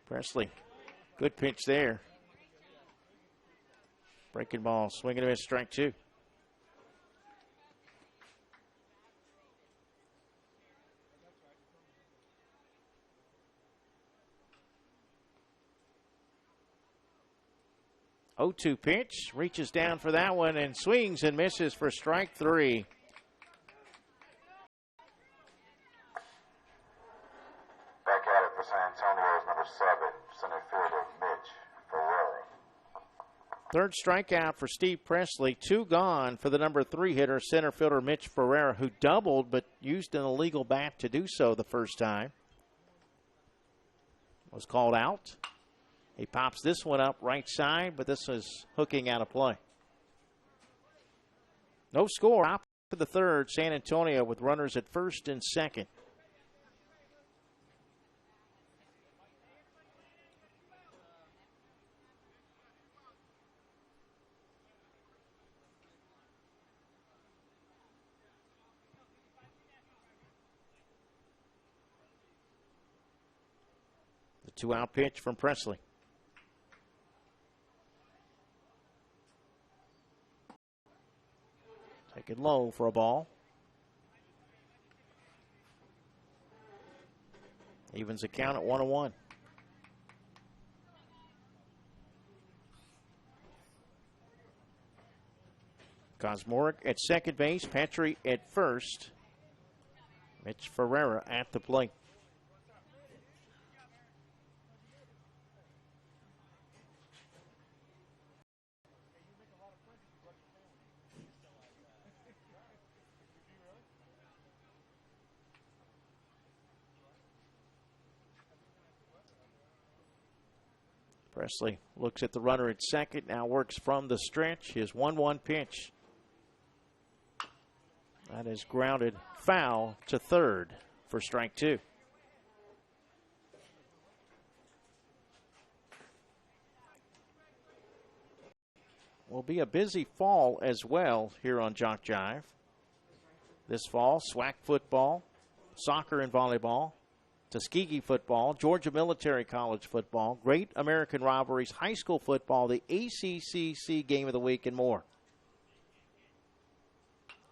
Presley, good pitch there. Breaking ball, swing and a miss, strike 2. Oh-2 pitch, reaches down for that one and swings and misses for strike 3. Back at it for San Antonio's number 7, center fielder Mitch Ferreira. Third strikeout for Steve Presley. 2 gone for the number 3 hitter, center fielder Mitch Ferreira, who doubled but used an illegal bat to do so the first time. Was called out. He pops this one up right side, but this is hooking out of play. No score. Top of the third, San Antonio with runners at first and second. The 2-out pitch from Presley. Taken low for a ball. Evens the count at 1-1. Kosmoric at second base, Petrie at first. Mitch Ferreira at the plate. Presley looks at the runner at second, now works from the stretch. His 1-1 pitch. That is grounded foul to third for strike 2. Will be a busy fall as well here on JockJive. This fall, SWAC football, soccer and volleyball, Tuskegee football, Georgia Military College football, Great American Rivalries, high school football, the ACCC Game of the Week, and more.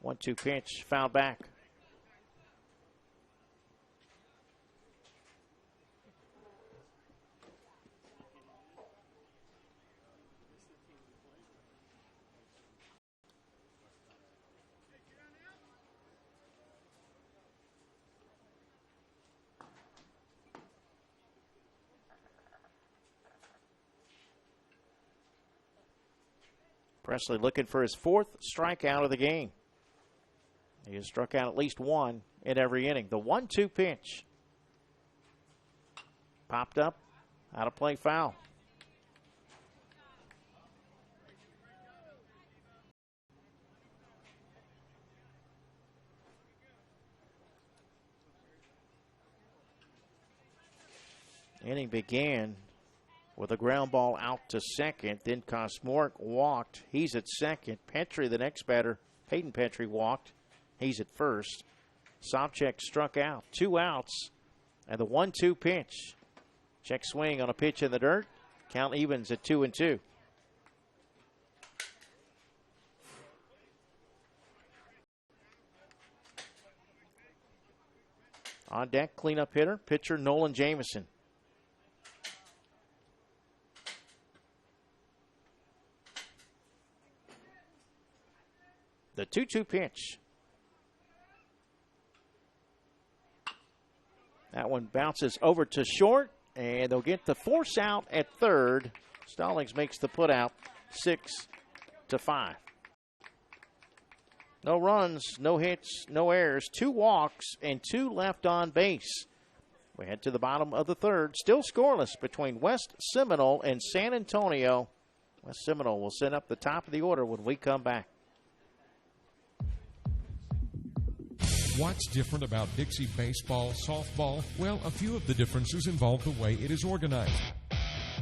1-2 pitch, foul back. Presley looking for his 4th strikeout of the game. He has struck out at least 1 in every inning. The 1-2 pitch. Popped up, out of play, foul. Inning began with a ground ball out to second. Then Kosmorek walked. He's at second. Petrie, the next batter, Peyton Petrie, walked. He's at first. Sobchak struck out. 2 outs. And the 1-2 pitch. Check swing on a pitch in the dirt. Count evens at 2-2. On deck, cleanup hitter, pitcher Nolan Jamison. The 2-2 pitch. That one bounces over to short, and they'll get the force out at third. Stallings makes the put out 6-5. No runs, no hits, no errors, 2 walks, and 2 left on base. We head to the bottom of the third. Still scoreless between West Seminole and San Antonio. West Seminole will send up the top of the order when we come back. What's different about Dixie baseball, softball? Well, a few of the differences involve the way it is organized.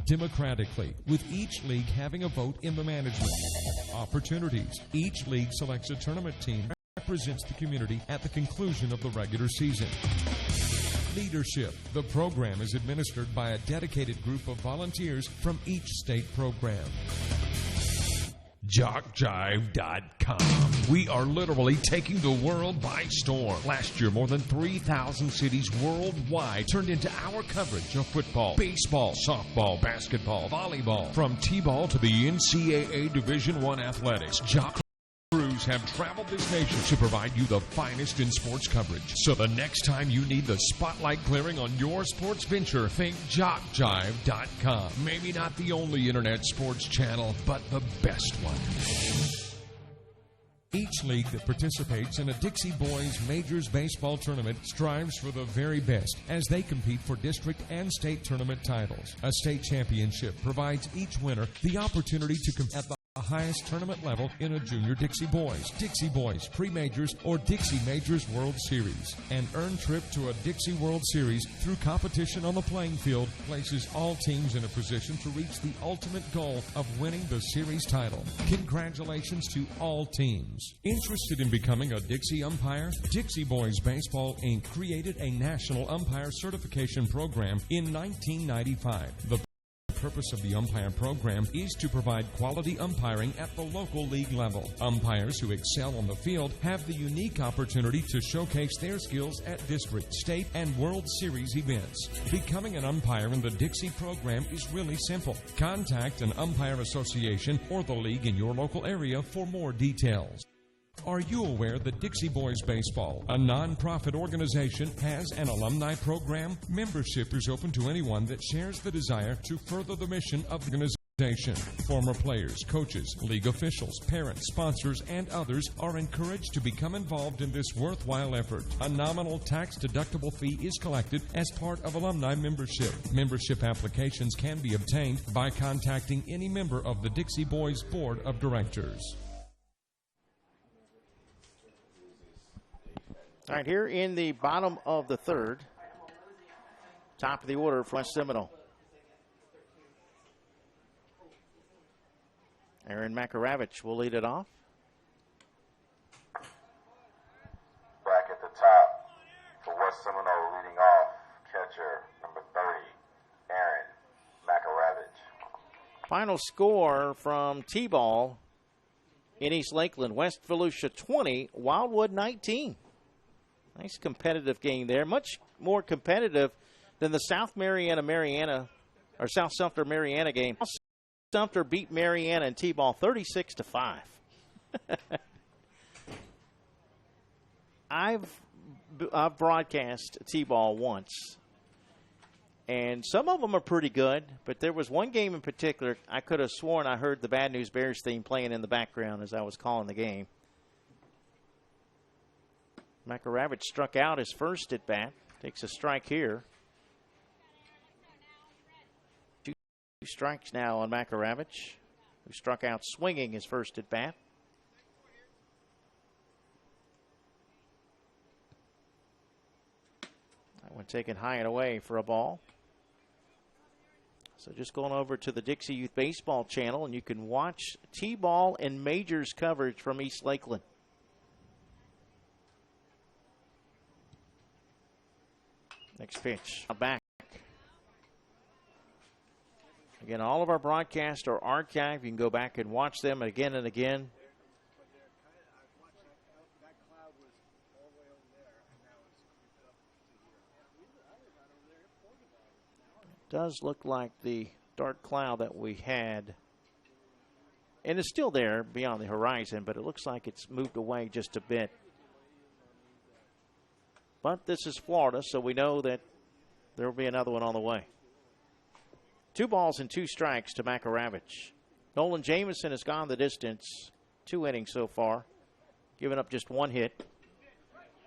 Democratically, with each league having a vote in the management. Opportunities. Each league selects a tournament team that represents the community at the conclusion of the regular season. Leadership. The program is administered by a dedicated group of volunteers from each state program. JockJive.com. We are literally taking the world by storm. Last year, more than 3,000 cities worldwide turned into our coverage of football, baseball, softball, basketball, volleyball. From T-ball to the NCAA Division I athletics, Jock crews have traveled this nation to provide you the finest in sports coverage. So the next time you need the spotlight glaring on your sports venture, think JockJive.com. Maybe not the only internet sports channel, but the best one. Each league that participates in a Dixie Boys Majors baseball tournament strives for the very best as they compete for district and state tournament titles. A state championship provides each winner the opportunity to compete at the highest tournament level in a Junior Dixie Boys Pre-Majors, or Dixie Majors World Series. An earned trip to a Dixie World Series through competition on the playing field places all teams in a position to reach the ultimate goal of winning the series title. Congratulations to all teams. Interested in becoming a Dixie umpire? Dixie Boys Baseball, Inc. created a national umpire certification program in 1995. The purpose of the umpire program is to provide quality umpiring at the local league level. Umpires who excel on the field have the unique opportunity to showcase their skills at district, state, and World Series events. Becoming an umpire in the Dixie program is really simple. Contact an umpire association or the league in your local area for more details. Are you aware that Dixie Boys Baseball, a non-profit organization, has an alumni program? Membership is open to anyone that shares the desire to further the mission of the organization. Former players, coaches, league officials, parents, sponsors, and others are encouraged to become involved in this worthwhile effort. A nominal tax-deductible fee is collected as part of alumni membership. Membership applications can be obtained by contacting any member of the Dixie Boys Board of Directors. All right, here in the bottom of the third, top of the order for West Seminole. Aaron Makaravich will lead it off. Back at the top for West Seminole, leading off, catcher number 30, Aaron Makaravich. Final score from T-ball in East Lakeland, West Volusia 20, Wildwood 19. Nice competitive game there. Much more competitive than the South Sumter Mariana game. South Sumter beat Mariana in T-ball 36-5. I've broadcast T-ball once, and some of them are pretty good, but there was one game in particular I could have sworn I heard the Bad News Bears theme playing in the background as I was calling the game. Makaravich struck out his first at bat. Takes a strike here. 2 strikes now on Makaravich, who struck out swinging his first at bat. That one taken high and away for a ball. So just going over to the Dixie Youth Baseball channel, and you can watch T-ball and majors coverage from East Lakeland. Next pitch. Back. Again, all of our broadcasts are archived. You can go back and watch them again and again. It does look like the dark cloud that we had, and it's still there beyond the horizon, but it looks like it's moved away just a bit. But this is Florida, so we know that there will be another one on the way. 2 balls and 2 strikes to Makaravich. Nolan Jamison has gone the distance, 2 innings so far, giving up just 1 hit.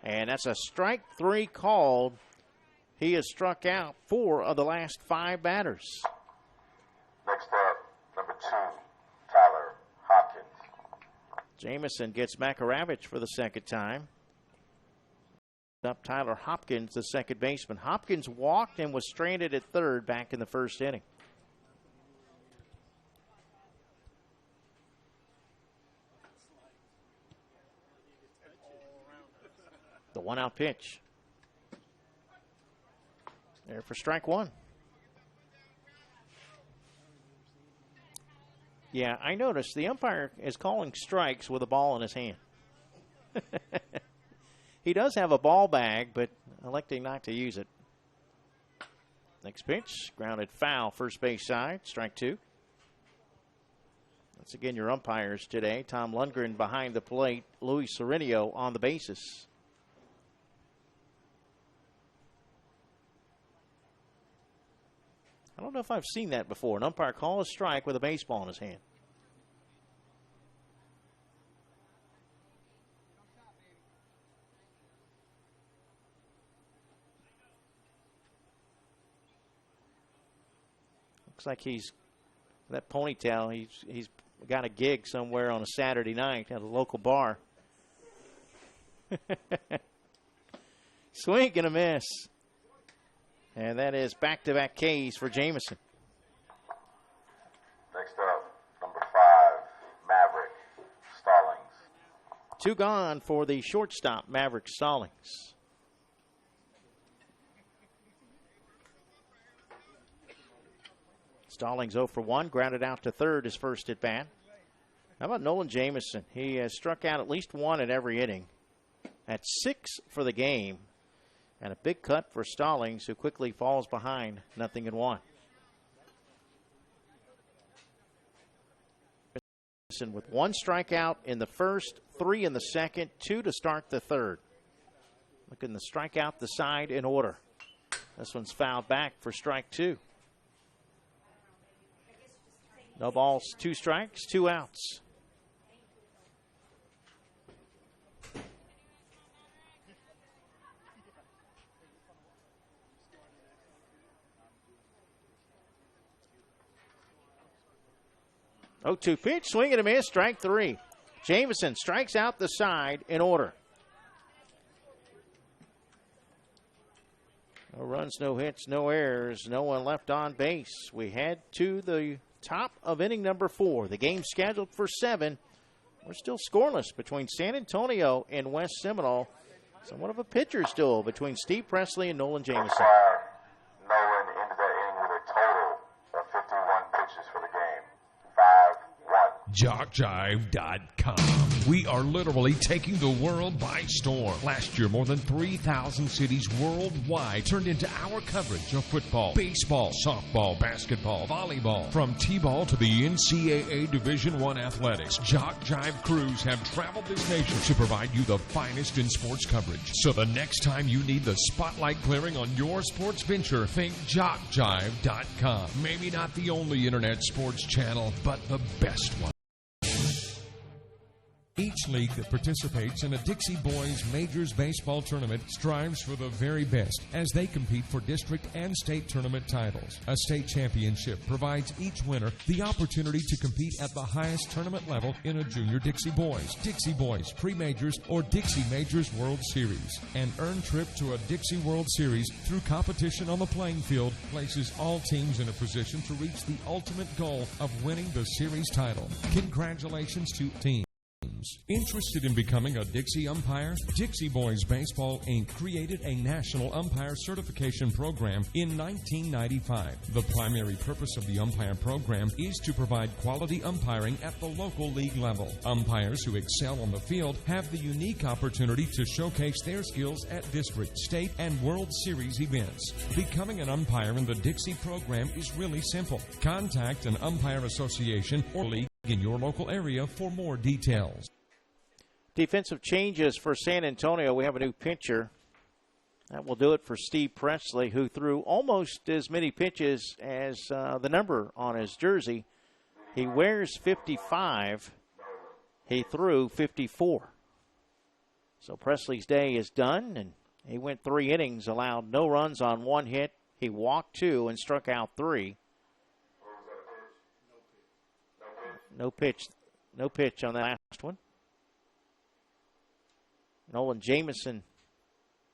And that's a strike 3 called. He has struck out 4 of the last 5 batters. Next up, number 2, Tyler Hopkins. Jamison gets Makaravich for the second time. Up Tyler Hopkins, the second baseman. Hopkins walked and was stranded at third back in the first inning. The 1-out pitch. There for strike 1. Yeah, I noticed the umpire is calling strikes with a ball in his hand. He does have a ball bag, but electing not to use it. Next pitch, grounded foul, first base side, strike 2. That's again your umpires today. Tom Lundgren behind the plate, Luis Serenio on the bases. I don't know if I've seen that before. An umpire call a strike with a baseball in his hand. Looks like he's that ponytail. He's got a gig somewhere on a Saturday night at a local bar. Swing and a miss. And that is back-to-back Ks for Jamison. Next up, number 5, Maverick Stallings. 2 gone for the shortstop, Maverick Stallings. Stallings 0 for 1, grounded out to third his first at bat. How about Nolan Jamison? He has struck out at least 1 in every inning. At 6 for the game. And a big cut for Stallings, who quickly falls behind 0-1. With 1 strikeout in the first, 3 in the second, 2 to start the third. Looking to strike out the side in order. This one's fouled back for strike 2. No balls, 2 strikes, 2 outs. Oh, 2 pitch, swing and a miss, strike 3. Jamison strikes out the side in order. No runs, no hits, no errors, no one left on base. We head to the top of inning number 4. The game scheduled for 7. We're still scoreless between San Antonio and West Seminole. Somewhat of a pitcher's duel between Steve Presley and Nolan Jamison. Nolan ended that inning with a total of 51 pitches for the game. 5-1. JockJive.com. We are literally taking the world by storm. Last year, more than 3,000 cities worldwide turned into our coverage of football, baseball, softball, basketball, volleyball. From T-ball to the NCAA Division I athletics, JockJive crews have traveled this nation to provide you the finest in sports coverage. So the next time you need the spotlight clearing on your sports venture, think JockJive.com. Maybe not the only internet sports channel, but the best one. Each league that participates in a Dixie Boys Majors Baseball tournament strives for the very best as they compete for district and state tournament titles. A state championship provides each winner the opportunity to compete at the highest tournament level in a Junior Dixie Boys Pre-Majors, or Dixie Majors World Series. An earned trip to a Dixie World Series through competition on the playing field places all teams in a position to reach the ultimate goal of winning the series title. Congratulations to teams. Interested in becoming a Dixie umpire? Dixie Boys Baseball, Inc. created a national umpire certification program in 1995. The primary purpose of the umpire program is to provide quality umpiring at the local league level. Umpires who excel on the field have the unique opportunity to showcase their skills at district, state, and World Series events. Becoming an umpire in the Dixie program is really simple. Contact an umpire association or league in your local area for more details. Defensive changes for San Antonio. We have a new pitcher. That will do it for Steve Presley, who threw almost as many pitches as the number on his jersey. He wears 55. He threw 54. So Presley's day is done, and he went 3 innings, allowed no runs on 1 hit. He walked 2 and struck out 3. No pitch on that last one. Nolan Jamison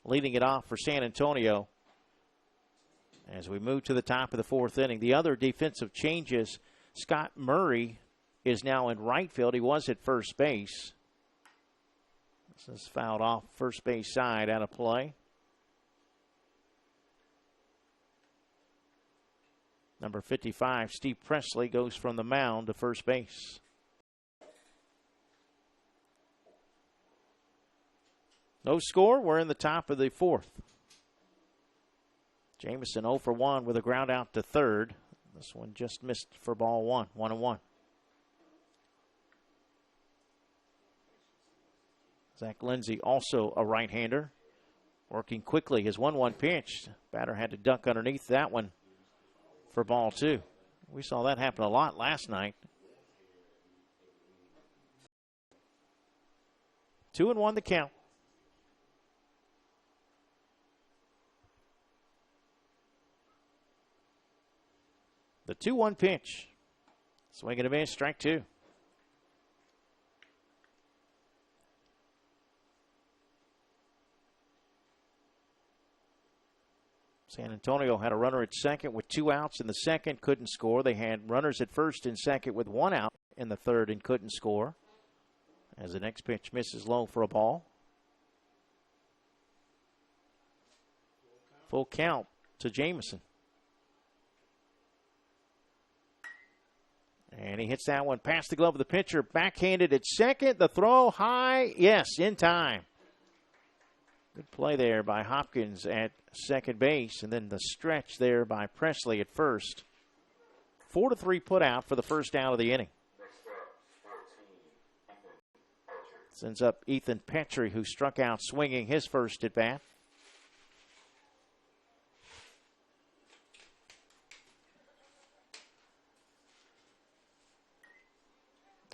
leading it off for San Antonio as we move to the top of the 4th inning. The other defensive changes, Scott Murray is now in right field. He was at first base. This is fouled off first base side, out of play. Number 55, Steve Presley, goes from the mound to first base. No score. We're in the top of the 4th. Jamison 0 for 1 with a ground out to third. This one just missed for ball 1, 1-1. Zach Lindsay, also a right-hander, working quickly. His 1-1 pitch. Batter had to duck underneath that one for ball 2. We saw that happen a lot last night. 2-1 the count. The 2-1 pitch. Swing and a miss, strike 2. San Antonio had a runner at second with 2 outs in the second, couldn't score. They had runners at first and second with 1 out in the third and couldn't score. As the next pitch misses low for a ball. Full count to Jamison. And he hits that one past the glove of the pitcher. Backhanded at second. The throw high. Yes, in time. Good play there by Hopkins at second base. And then the stretch there by Presley at first. 4-3 put out for the first out of the inning. Sends up Ethan Petrie, who struck out swinging his first at bat.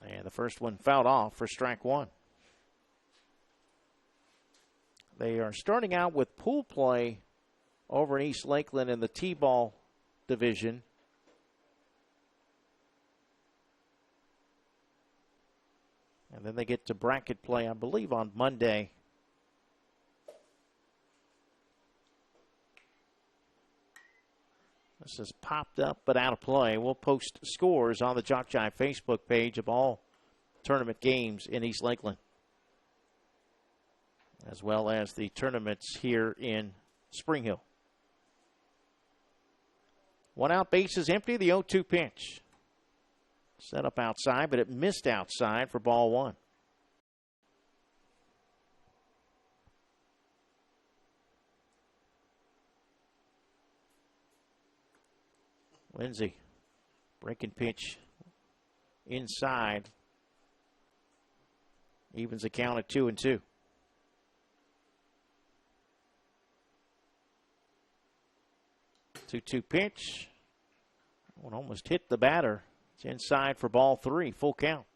And the first one fouled off for strike 1. They are starting out with pool play over in East Lakeland in the T-ball division. And then they get to bracket play, I believe, on Monday. This is popped up but out of play. We'll post scores on the JockJive Facebook page of all tournament games in East Lakeland, as well as the tournaments here in Spring Hill. 1 out, base is empty. The 0-2 pitch. Set up outside, but it missed outside for ball 1. Lindsay, breaking pitch inside. Evens the count at 2-2. Two-two pitch. One almost hit the batter. It's inside for ball 3. Full count.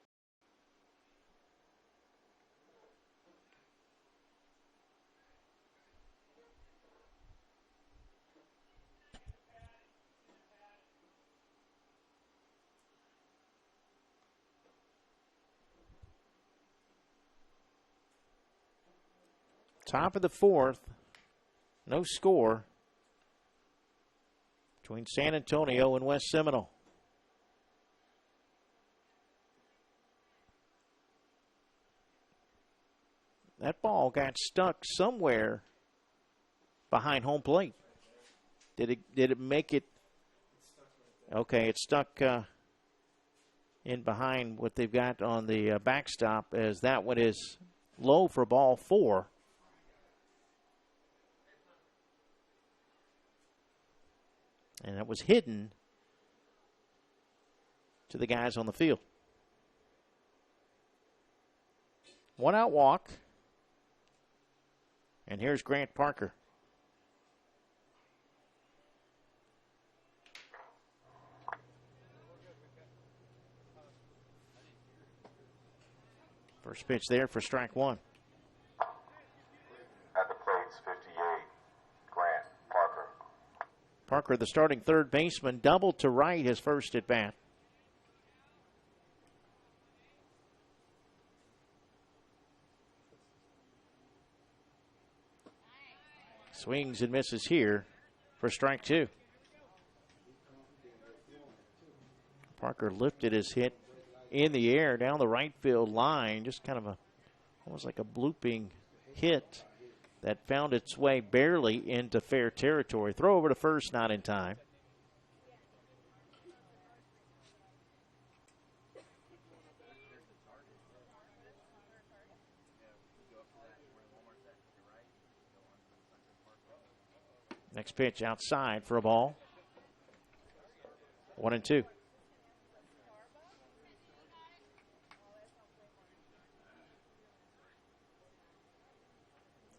Top of the fourth. No score between San Antonio and West Seminole. That ball got stuck somewhere behind home plate. Did it make it? Okay, it's stuck in behind what they've got on the backstop, as that one is low for ball 4. And it was hidden to the guys on the field. 1 out walk. And here's Grant Parker. First pitch there for strike 1. At the plate's 58, Grant Parker. Parker, the starting third baseman, doubled to right his first at bat. Swings and misses here for strike 2. Parker lifted his hit in the air down the right field line, just kind of almost like a blooping hit that found its way barely into fair territory. Throw over to first, not in time. Next pitch outside for a ball. 1-2.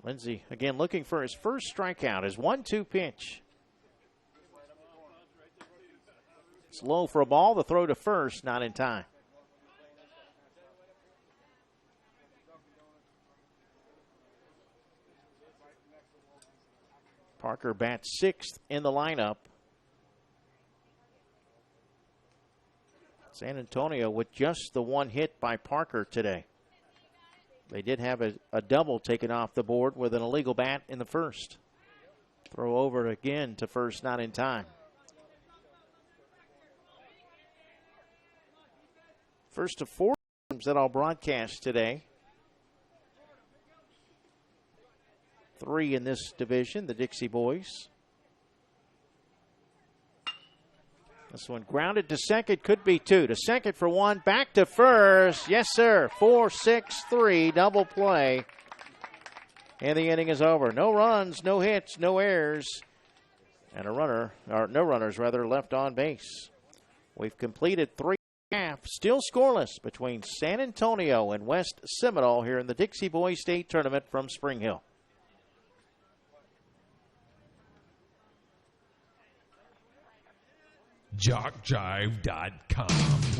Lindsey again looking for his first strikeout. His 1-2 pitch. It's low for a ball. The throw to first, not in time. Parker bats 6th in the lineup. San Antonio with just the one hit by Parker today. They did have a double taken off the board with an illegal bat in the first. Throw over again to first, not in time. First of 4 games that I'll broadcast today. 3 in this division, the Dixie boys. This one grounded to second, could be 2. To second for 1, back to first. Yes, sir. 4-6-3, double play. And the inning is over. No runs, no hits, no errors. And no runners left on base. We've completed 3 half, still scoreless between San Antonio and West Seminole here in the Dixie Boys State Tournament from Spring Hill. JockJive.com.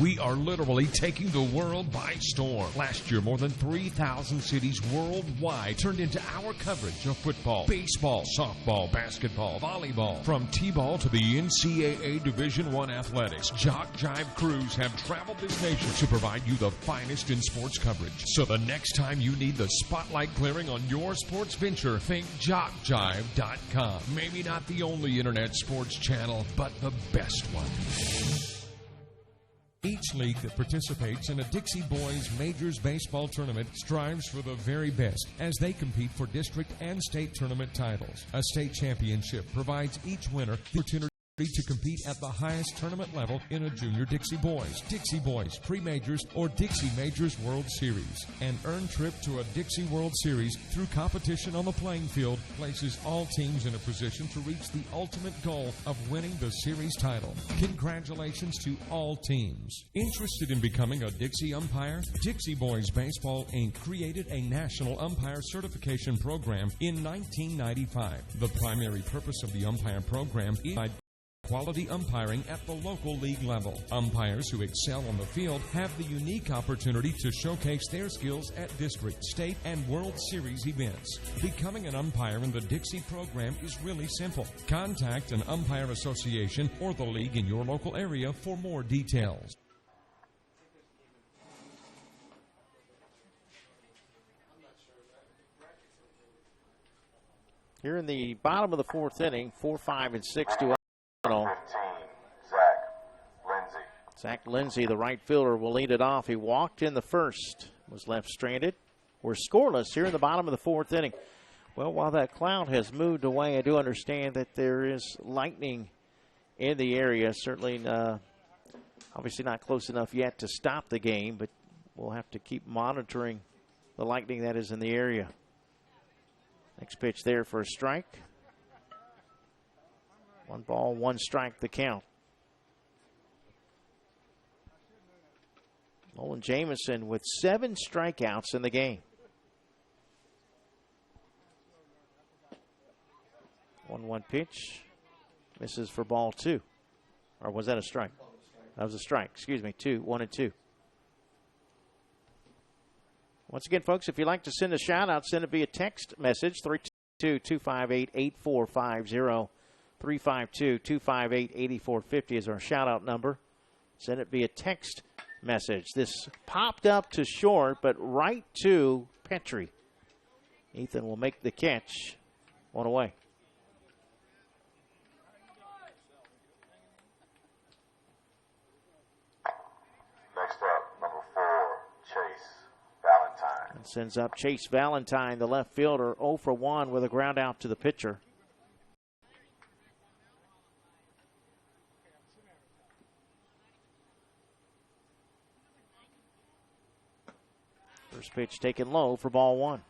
We are literally taking the world by storm. Last year, more than 3,000 cities worldwide turned into our coverage of football, baseball, softball, basketball, volleyball. From T-ball to the NCAA Division I athletics, JockJive crews have traveled this nation to provide you the finest in sports coverage. So the next time you need the spotlight glaring on your sports venture, think JockJive.com. Maybe not the only internet sports channel, but the best one. Each league that participates in a Dixie Boys Majors Baseball tournament strives for the very best as they compete for district and state tournament titles. A state championship provides each winner the opportunity to compete at the highest tournament level in a Junior Dixie Boys, Pre-Majors, or Dixie Majors World Series. An earned trip to a Dixie World Series through competition on the playing field places all teams in a position to reach the ultimate goal of winning the series title. Congratulations to all teams. Interested in becoming a Dixie umpire? Dixie Boys Baseball, Inc. created a national umpire certification program in 1995. The primary purpose of the umpire program is quality umpiring at the local league level. Umpires who excel on the field have the unique opportunity to showcase their skills at district, state, and World Series events. Becoming an umpire in the Dixie program is really simple. Contact an umpire association or the league in your local area for more details. Here in the bottom of the fourth inning, 4, 5, and 6 to 0. 15, Zach Lindsay. Zach Lindsay, the right fielder, will lead it off. He walked in the first, was left stranded. We're scoreless here in the bottom of the fourth inning. Well, while that cloud has moved away, I do understand that there is lightning in the area. Certainly, obviously not close enough yet to stop the game, but we'll have to keep monitoring the lightning that is in the area. Next pitch there for a strike. 1 ball, 1 strike, the count. Nolan Jamison with 7 strikeouts in the game. 1-1 pitch. Misses for ball 2. Or was that a strike? That was a strike. Excuse me. 1-2. Once again, folks, if you'd like to send a shout-out, send it via text message, 352-258-8450. 352-258-8450 is our shout-out number. Send it via text message. This popped up to short, but right to Petrie. Ethan will make the catch. 1 away. Next up, number 4, Chase Valentine. And sends up Chase Valentine, the left fielder, 0 for 1 with a ground out to the pitcher. First pitch taken low for ball 1.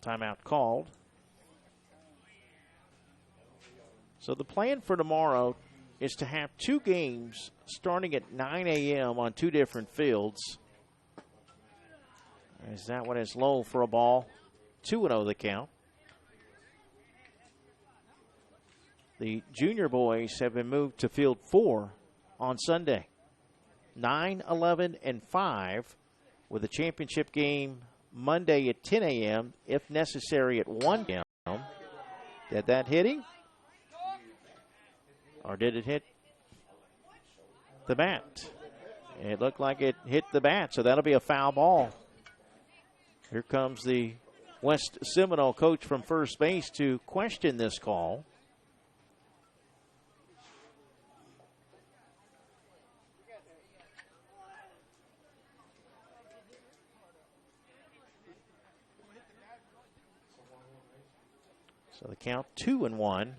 Timeout called. So the plan for tomorrow is to have 2 games starting at 9 a.m. on 2 different fields. As that one is low for a ball. 2-0 the count. The junior boys have been moved to field 4 on Sunday. 9, 11, and 5 with a championship game Monday at 10 a.m., if necessary at 1 a.m. Did that hit him? Or did it hit the bat? It looked like it hit the bat, so that'll be a foul ball. Here comes the West Seminole coach from first base to question this call. So the count 2-1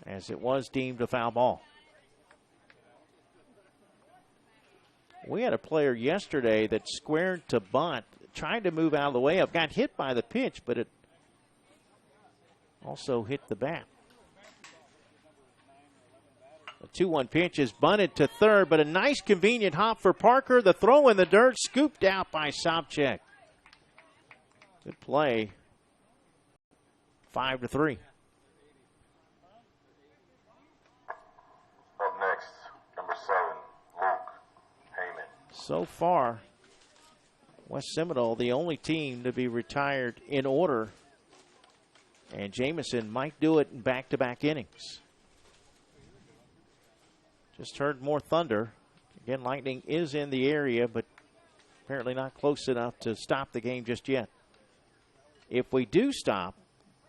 as it was deemed a foul ball. We had a player yesterday that squared to bunt, tried to move out of the way up, got hit by the pitch, but it also hit the bat. The 2-1 pitch is bunted to third, but a nice convenient hop for Parker. The throw in the dirt, scooped out by Sobchak. Good play. 5-3. Up next, number 7, Luke Heyman. So far, West Seminole, the only team to be retired in order. And Jamison might do it in back-to-back innings. Just heard more thunder. Again, lightning is in the area, but apparently not close enough to stop the game just yet. If we do stop,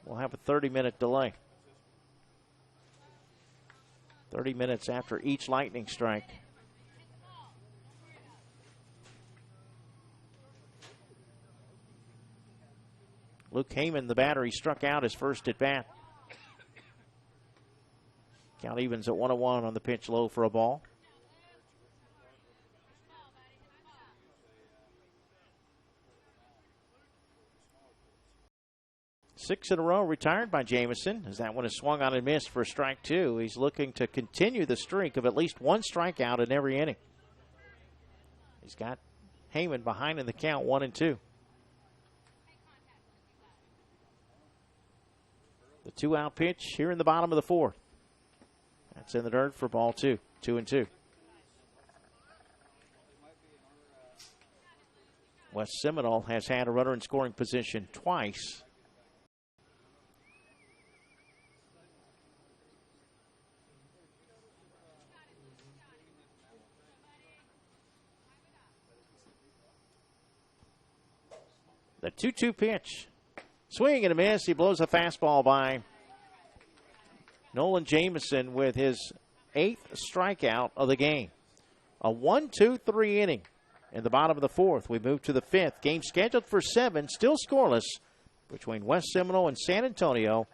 we'll have a 30-minute delay. 30 minutes after each lightning strike. Luke Heyman, the batter, he struck out his first at bat. Count evens at 1-1 on the pitch, low for a ball. Six in a row retired by Jamison, as that one is swung on and missed for strike 2. He's looking to continue the streak of at least 1 strikeout in every inning. He's got Heyman behind in the count, 1-2. The 2-out pitch here in the bottom of the 4th. That's in the dirt for ball 2, 2-2. West Seminole has had a runner in scoring position twice The 2-2 pitch. Swing and a miss. He blows a fastball by Nolan Jamison with his 8th strikeout of the game. A 1-2-3 inning. In the bottom of the 4th, we move to the 5th. Game scheduled for 7, still scoreless between West Seminole and San Antonio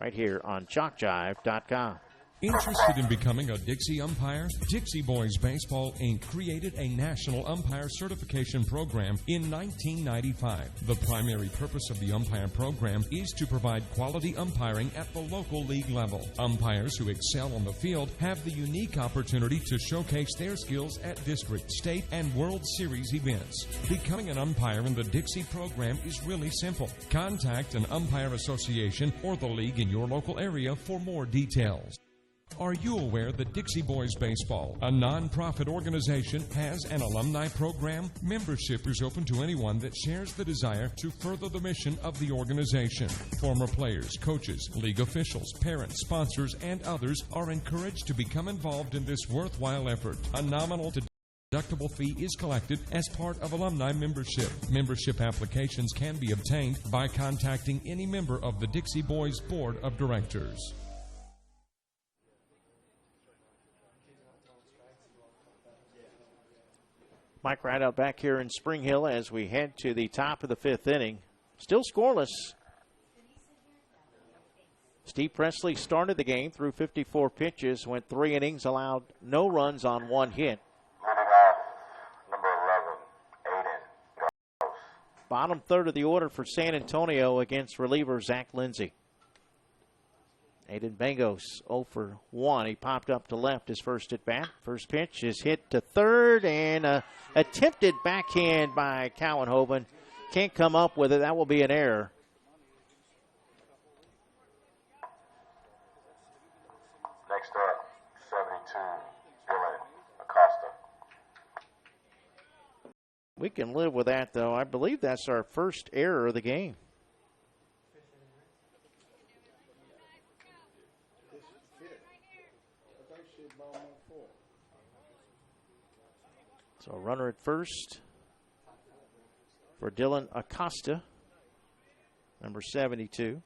right here on JockJive.com. Interested in becoming a Dixie umpire? Dixie Boys Baseball, Inc. created a national umpire certification program in 1995. The primary purpose of the umpire program is to provide quality umpiring at the local league level. Umpires who excel on the field have the unique opportunity to showcase their skills at district, state, and World Series events. Becoming an umpire in the Dixie program is really simple. Contact an umpire association or the league in your local area for more details. Are you aware that Dixie Boys Baseball, a non-profit organization, has an alumni program? Membership is open to anyone that shares the desire to further the mission of the organization. Former players, coaches, league officials, parents, sponsors, and others are encouraged to become involved in this worthwhile effort. A nominal deductible fee is collected as part of alumni membership. Membership applications can be obtained by contacting any member of the Dixie Boys Board of Directors. Mike Rideout back here in Spring Hill as we head to the top of the 5th inning. Still scoreless. Steve Presley started the game through 54 pitches, went 3 innings, allowed no runs on 1 hit. Leading off, number 11, Aiden. Bottom third of the order for San Antonio against reliever Zach Lindsay. Aiden Bangos 0 for 1. He popped up to left his first at bat. First pitch is hit to third and attempted backhand by Cowanhoven. Can't come up with it. That will be an error. Next up, 72, Dylan Acosta. We can live with that, though. I believe that's our first error of the game. So a runner at first for Dylan Acosta, number 72.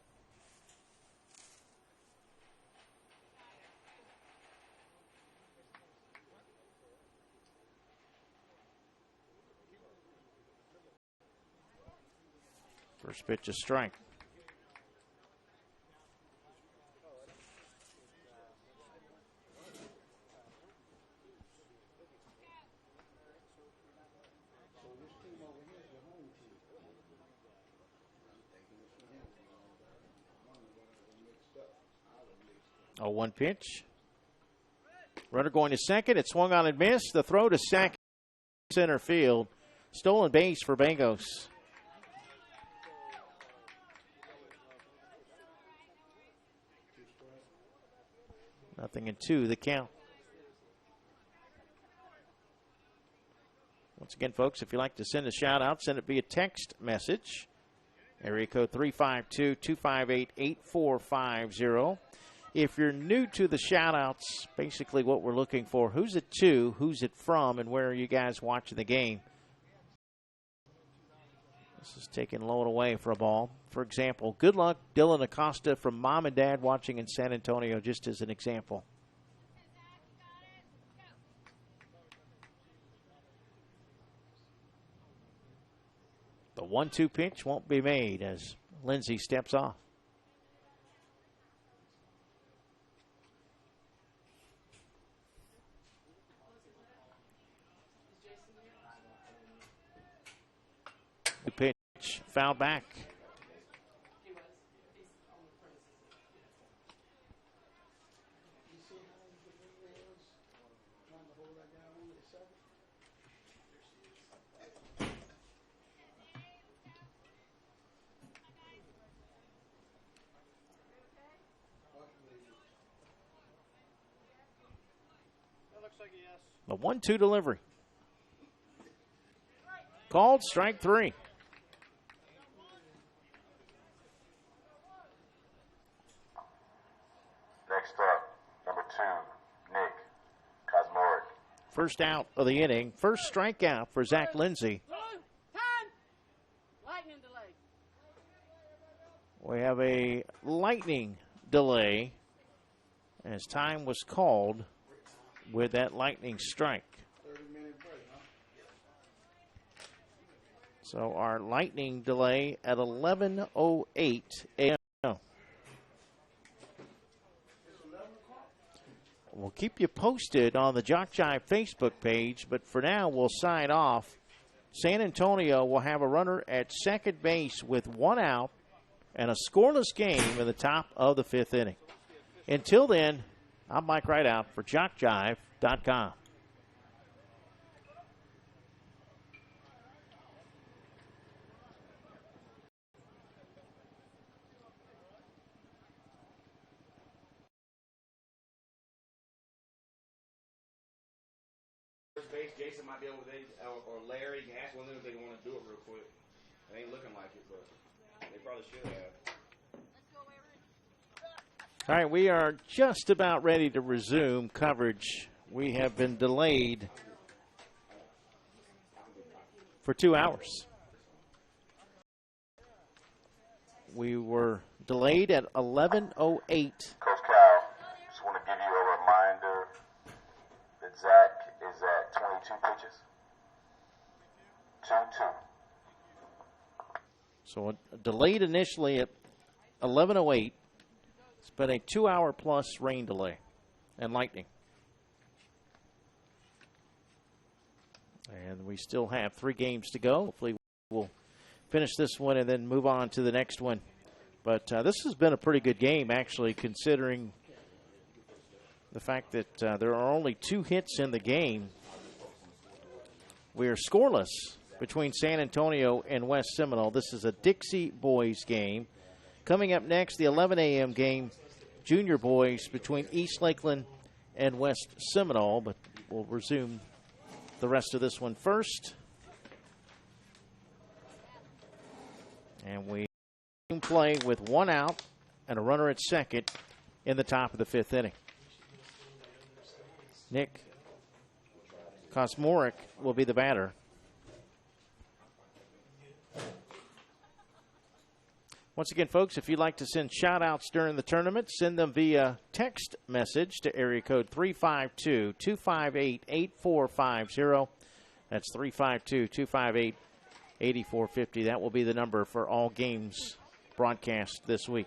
First pitch, a strike. Oh, 1 pitch. Runner going to second. It swung on and missed. The throw to second, center field. Stolen base for Bangos. Nothing in 2, the count. Once again, folks, if you'd like to send a shout out, send it via text message. Area code 352-258-8450. If you're new to the shout-outs, basically what we're looking for, who's it to, who's it from, and where are you guys watching the game? This is taking low and away for a ball. For example, good luck, Dylan Acosta from Mom and Dad watching in San Antonio, just as an example. The 1-2 pitch won't be made as Lindsay steps off. The pitch, foul back. A 1-2 delivery. Called strike 3. Next up, number 2, Nick Kosmoric. First out of the inning. First strikeout for Zach Lindsay. Time. Lightning delay. We have a lightning delay as time was called with that lightning strike. So our lightning delay at 11:08 a.m. We'll keep you posted on the JockJive Facebook page, but for now we'll sign off. San Antonio will have a runner at second base with 1 out and a scoreless game in the top of the 5th inning. Until then, I'm Mike Rideout for JockJive.com. Jason might be able to, or Larry, you can ask one of them if they want to do it real quick. It ain't looking like it, but they probably should have. All right, we are just about ready to resume coverage. We have been delayed for 2 hours. We were delayed at 11:08. Coach Cal, just want to give you a reminder that Zach is at 22 pitches. 2-2. So delayed initially at 11:08. It's been a 2-hour plus rain delay and lightning. And we still have 3 games to go. Hopefully we'll finish this one and then move on to the next one. But this has been a pretty good game, actually, considering the fact that there are only 2 hits in the game. We are scoreless between San Antonio and West Seminole. This is a Dixie boys game. Coming up next, the 11 a.m. game, junior boys between East Lakeland and West Seminole. But we'll resume the rest of this one first. And we play with 1 out and a runner at second in the top of the 5th inning. Nick Kosmoric will be the batter. Once again, folks, if you'd like to send shout-outs during the tournament, send them via text message to area code 352-258-8450. That's 352-258-8450. That will be the number for all games broadcast this week.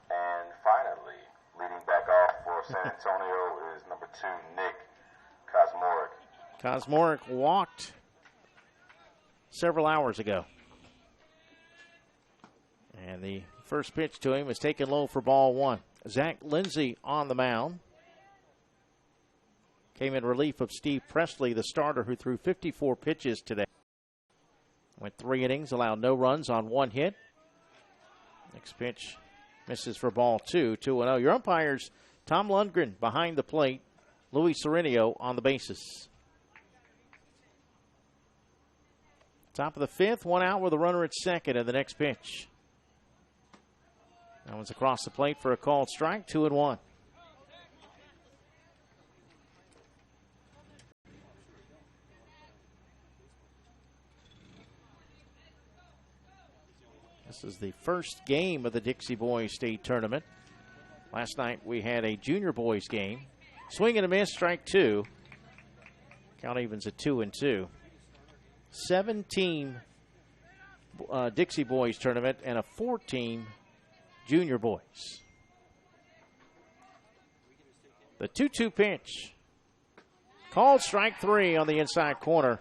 And finally, leading back off for San Antonio is number 2, Nick Kosmoric. Kosmoric walked several hours ago. And the first pitch to him is taken low for ball 1. Zach Lindsay on the mound. Came in relief of Steve Presley, the starter, who threw 54 pitches today. Went 3 innings, allowed no runs on 1 hit. Next pitch misses for ball 2, 2-0. Your umpires, Tom Lundgren behind the plate, Louis Serenio on the bases. Top of the 5th, 1 out with a runner at second in the next pitch. That one's across the plate for a called strike, 2-1. This is the first game of the Dixie Boys State Tournament. Last night we had a junior boys game. Swing and a miss, strike 2. Count evens at 2-2. 7-team Dixie Boys Tournament and a 4-team junior boys. The 2-2 pitch. Called strike 3 on the inside corner.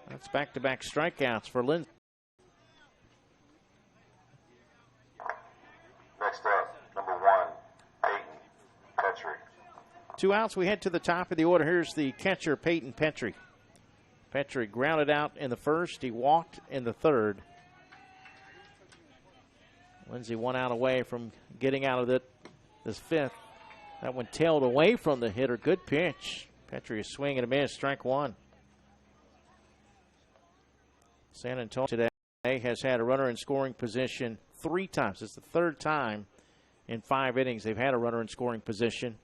That's back-to-back strikeouts for Lindsay. Next up, number 1, Peyton Petrie. 2 outs. We head to the top of the order. Here's the catcher, Peyton Petrie. Petrie grounded out in the first. He walked in the third. Lindsay 1 out away from getting out of this 5th. That one tailed away from the hitter. Good pitch. Petrie is swinging and a miss. Strike 1. San Antonio today has had a runner in scoring position 3 times. It's the 3rd time in 5 innings they've had a runner in scoring position.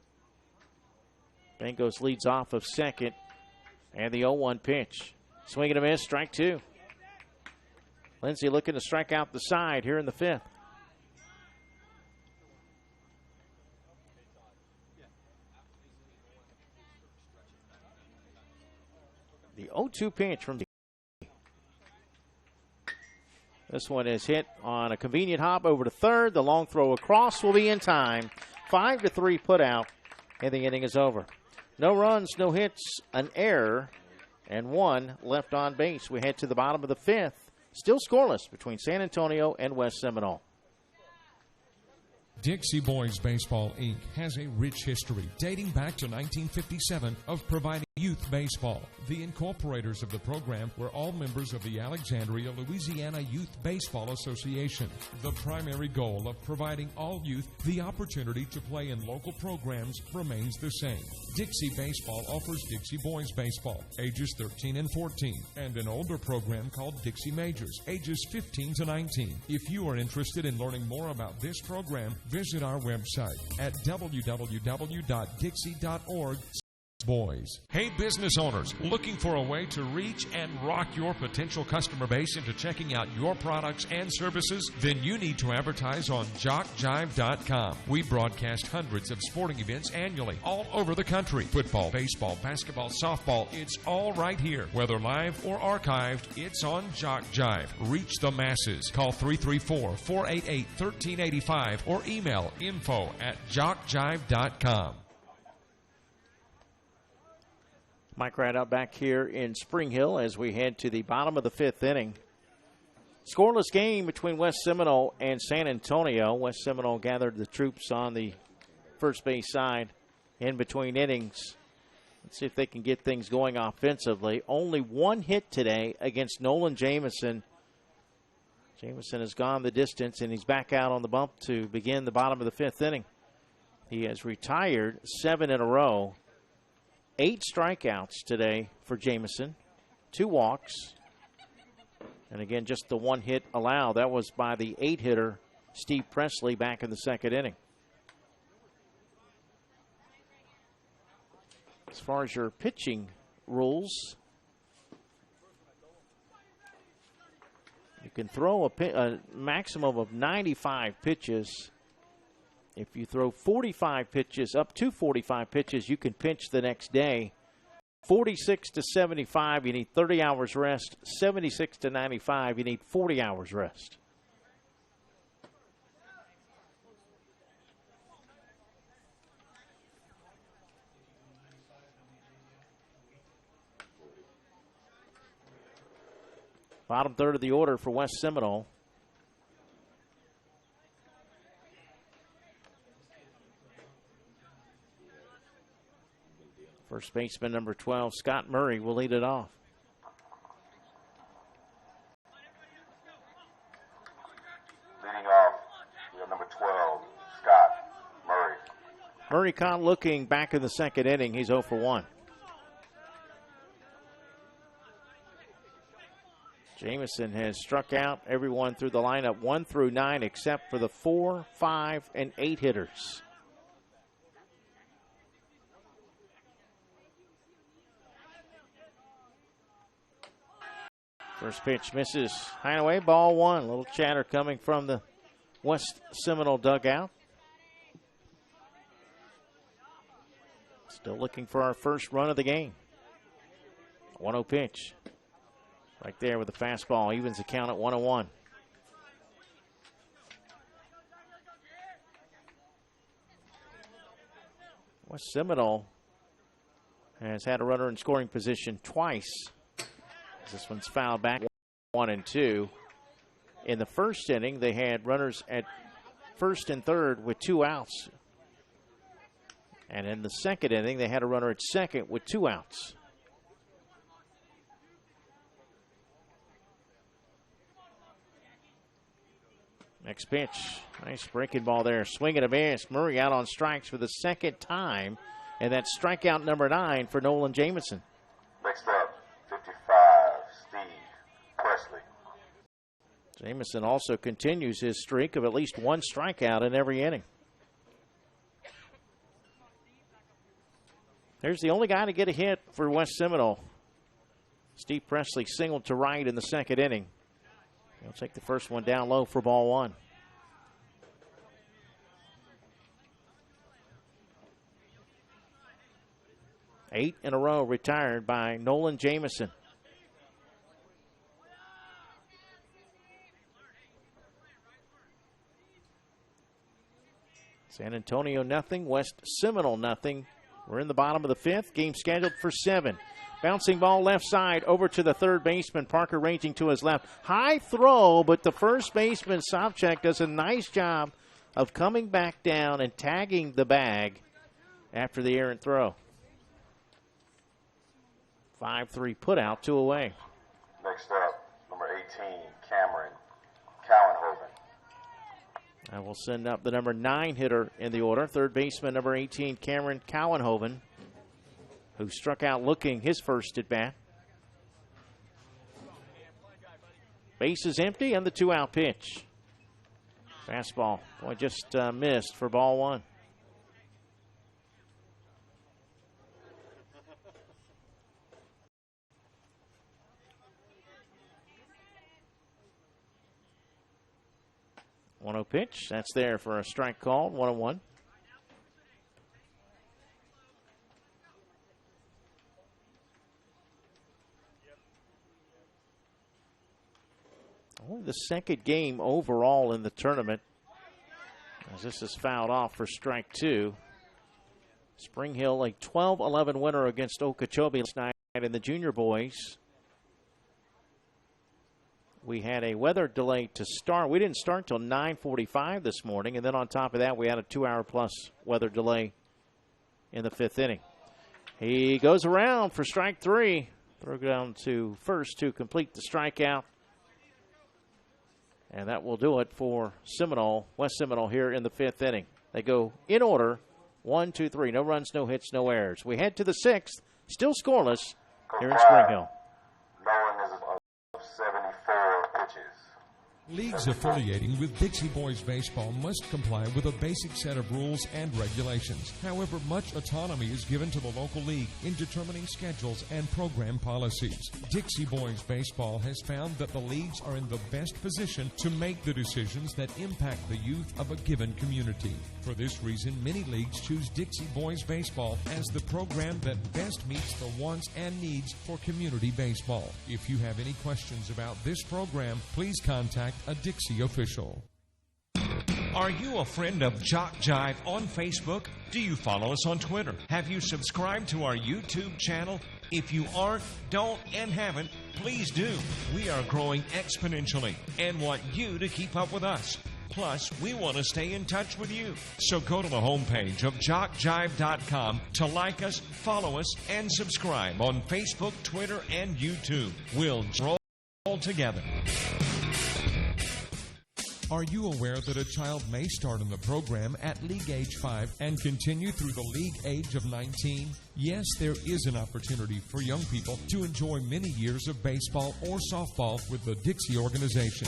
Bengals leads off of second. And the 0-1 pitch. Swing and a miss. Strike 2. Lindsey looking to strike out the side here in the 5th. The 0-2 pitch from this one is hit on a convenient hop over to third. The long throw across will be in time. 5-3 put out, and the inning is over. No runs, no hits, an error, and one left on base. We head to the bottom of the 5th. Still scoreless between San Antonio and West Seminole. Dixie Boys Baseball, Inc. has a rich history dating back to 1957 of providing youth baseball. The incorporators of the program were all members of the Alexandria, Louisiana Youth Baseball Association. The primary goal of providing all youth the opportunity to play in local programs remains the same. Dixie Baseball offers Dixie Boys Baseball, ages 13 and 14, and an older program called Dixie Majors, ages 15 to 19. If you are interested in learning more about this program, visit our website at www.dixie.org. Boys. Hey, business owners, looking for a way to reach and rock your potential customer base into checking out your products and services? Then you need to advertise on JockJive.com. We broadcast hundreds of sporting events annually all over the country. Football, baseball, basketball, softball, it's all right here. Whether live or archived, it's on JockJive. Reach the masses. Call 334-488-1385 or email info@JockJive.com. Mike Rideout back here in Spring Hill as we head to the bottom of the 5th inning. Scoreless game between West Seminole and San Antonio. West Seminole gathered the troops on the first base side in between innings. Let's see if they can get things going offensively. Only one hit today against Nolan Jamison. Jamison has gone the distance, and he's back out on the bump to begin the bottom of the 5th inning. He has retired 7 in a row. 8 strikeouts today for Jamison, 2 walks, and again, just the 1 hit allowed. That was by the 8-hitter, Steve Presley, back in the 2nd inning. As far as your pitching rules, you can throw a maximum of 95 pitches. If you throw 45 pitches, up to 45 pitches, you can pitch the next day. 46 to 75, you need 30 hours rest. 76 to 95, you need 40 hours rest. Bottom third of the order for West Seminole. First baseman number 12, Scott Murray, will lead it off. Leading off, we have number 12, Scott Murray. Murray caught looking back in the 2nd inning. He's 0 for 1. Jamison has struck out everyone through the lineup 1 through 9 except for the 4, 5, and 8 hitters. First pitch misses. High and away, ball 1. A little chatter coming from the West Seminole dugout. Still looking for our first run of the game. 1-0 pitch. Right there with the fastball. Evens the count at 1-1. West Seminole has had a runner in scoring position twice. This one's fouled back 1 and 2. In the first inning, they had runners at first and third with 2 outs. And in the 2nd inning, they had a runner at second with 2 outs. Next pitch. Nice breaking ball there. Swing and a miss. Murray out on strikes for the 2nd time. And that's strikeout number 9 for Nolan Jamison. Next up, 55, Steve Presley. Jamison also continues his streak of at least 1 strikeout in every inning. There's the only guy to get a hit for West Seminole. Steve Presley singled to right in the 2nd inning. He'll take the first one down low for ball one. Eight in a row retired by Nolan Jamison. San Antonio nothing, West Seminole nothing. We're in the bottom of the fifth. Game scheduled for 7. Bouncing ball left side over to the third baseman. Parker ranging to his left. High throw, but the first baseman, Sobchak, does a nice job of coming back down and tagging the bag after the errant throw. 5-3 put out, 2 away. Next up, number 18, Cameron Cowanhoven. I will send up the number 9 hitter in the order. Third baseman, number 18, Cameron Cowanhoven, who struck out looking his first at bat. Base is empty and the 2-out pitch. Fastball. Boy, just missed for ball one. One-0 pitch. That's there for a strike call. 1-1. Only the second game overall in the tournament, as this is fouled off for strike 2. Spring Hill a 12-11 winner against Okeechobee last night in the junior boys. We had a weather delay to start. We didn't start until 9:45 this morning, and then on top of that, we had a 2-hour-plus weather delay in the 5th inning. He goes around for strike 3. Throw down to first to complete the strikeout. And that will do it for Seminole, West Seminole here in the 5th inning. They go in order, 1, 2, 3. No runs, no hits, no errors. We head to the 6th, still scoreless here in Spring Hill. Nolan is of 74 pitches. Leagues affiliating with Dixie Boys Baseball must comply with a basic set of rules and regulations. However, much autonomy is given to the local league in determining schedules and program policies. Dixie Boys Baseball has found that the leagues are in the best position to make the decisions that impact the youth of a given community. For this reason, many leagues choose Dixie Boys Baseball as the program that best meets the wants and needs for community baseball. If you have any questions about this program, please contact a Dixie official. Are you a friend of JockJive on Facebook? Do you follow us on Twitter? Have you subscribed to our YouTube channel? If you aren't, don't, and haven't, please do. We are growing exponentially and want you to keep up with us. Plus, we want to stay in touch with you. So go to the homepage of JockJive.com to like us, follow us, and subscribe on Facebook, Twitter, and YouTube. We'll roll together. Are you aware that a child may start in the program at league age 5 and continue through the league age of 19? Yes, there is an opportunity for young people to enjoy many years of baseball or softball with the Dixie organization.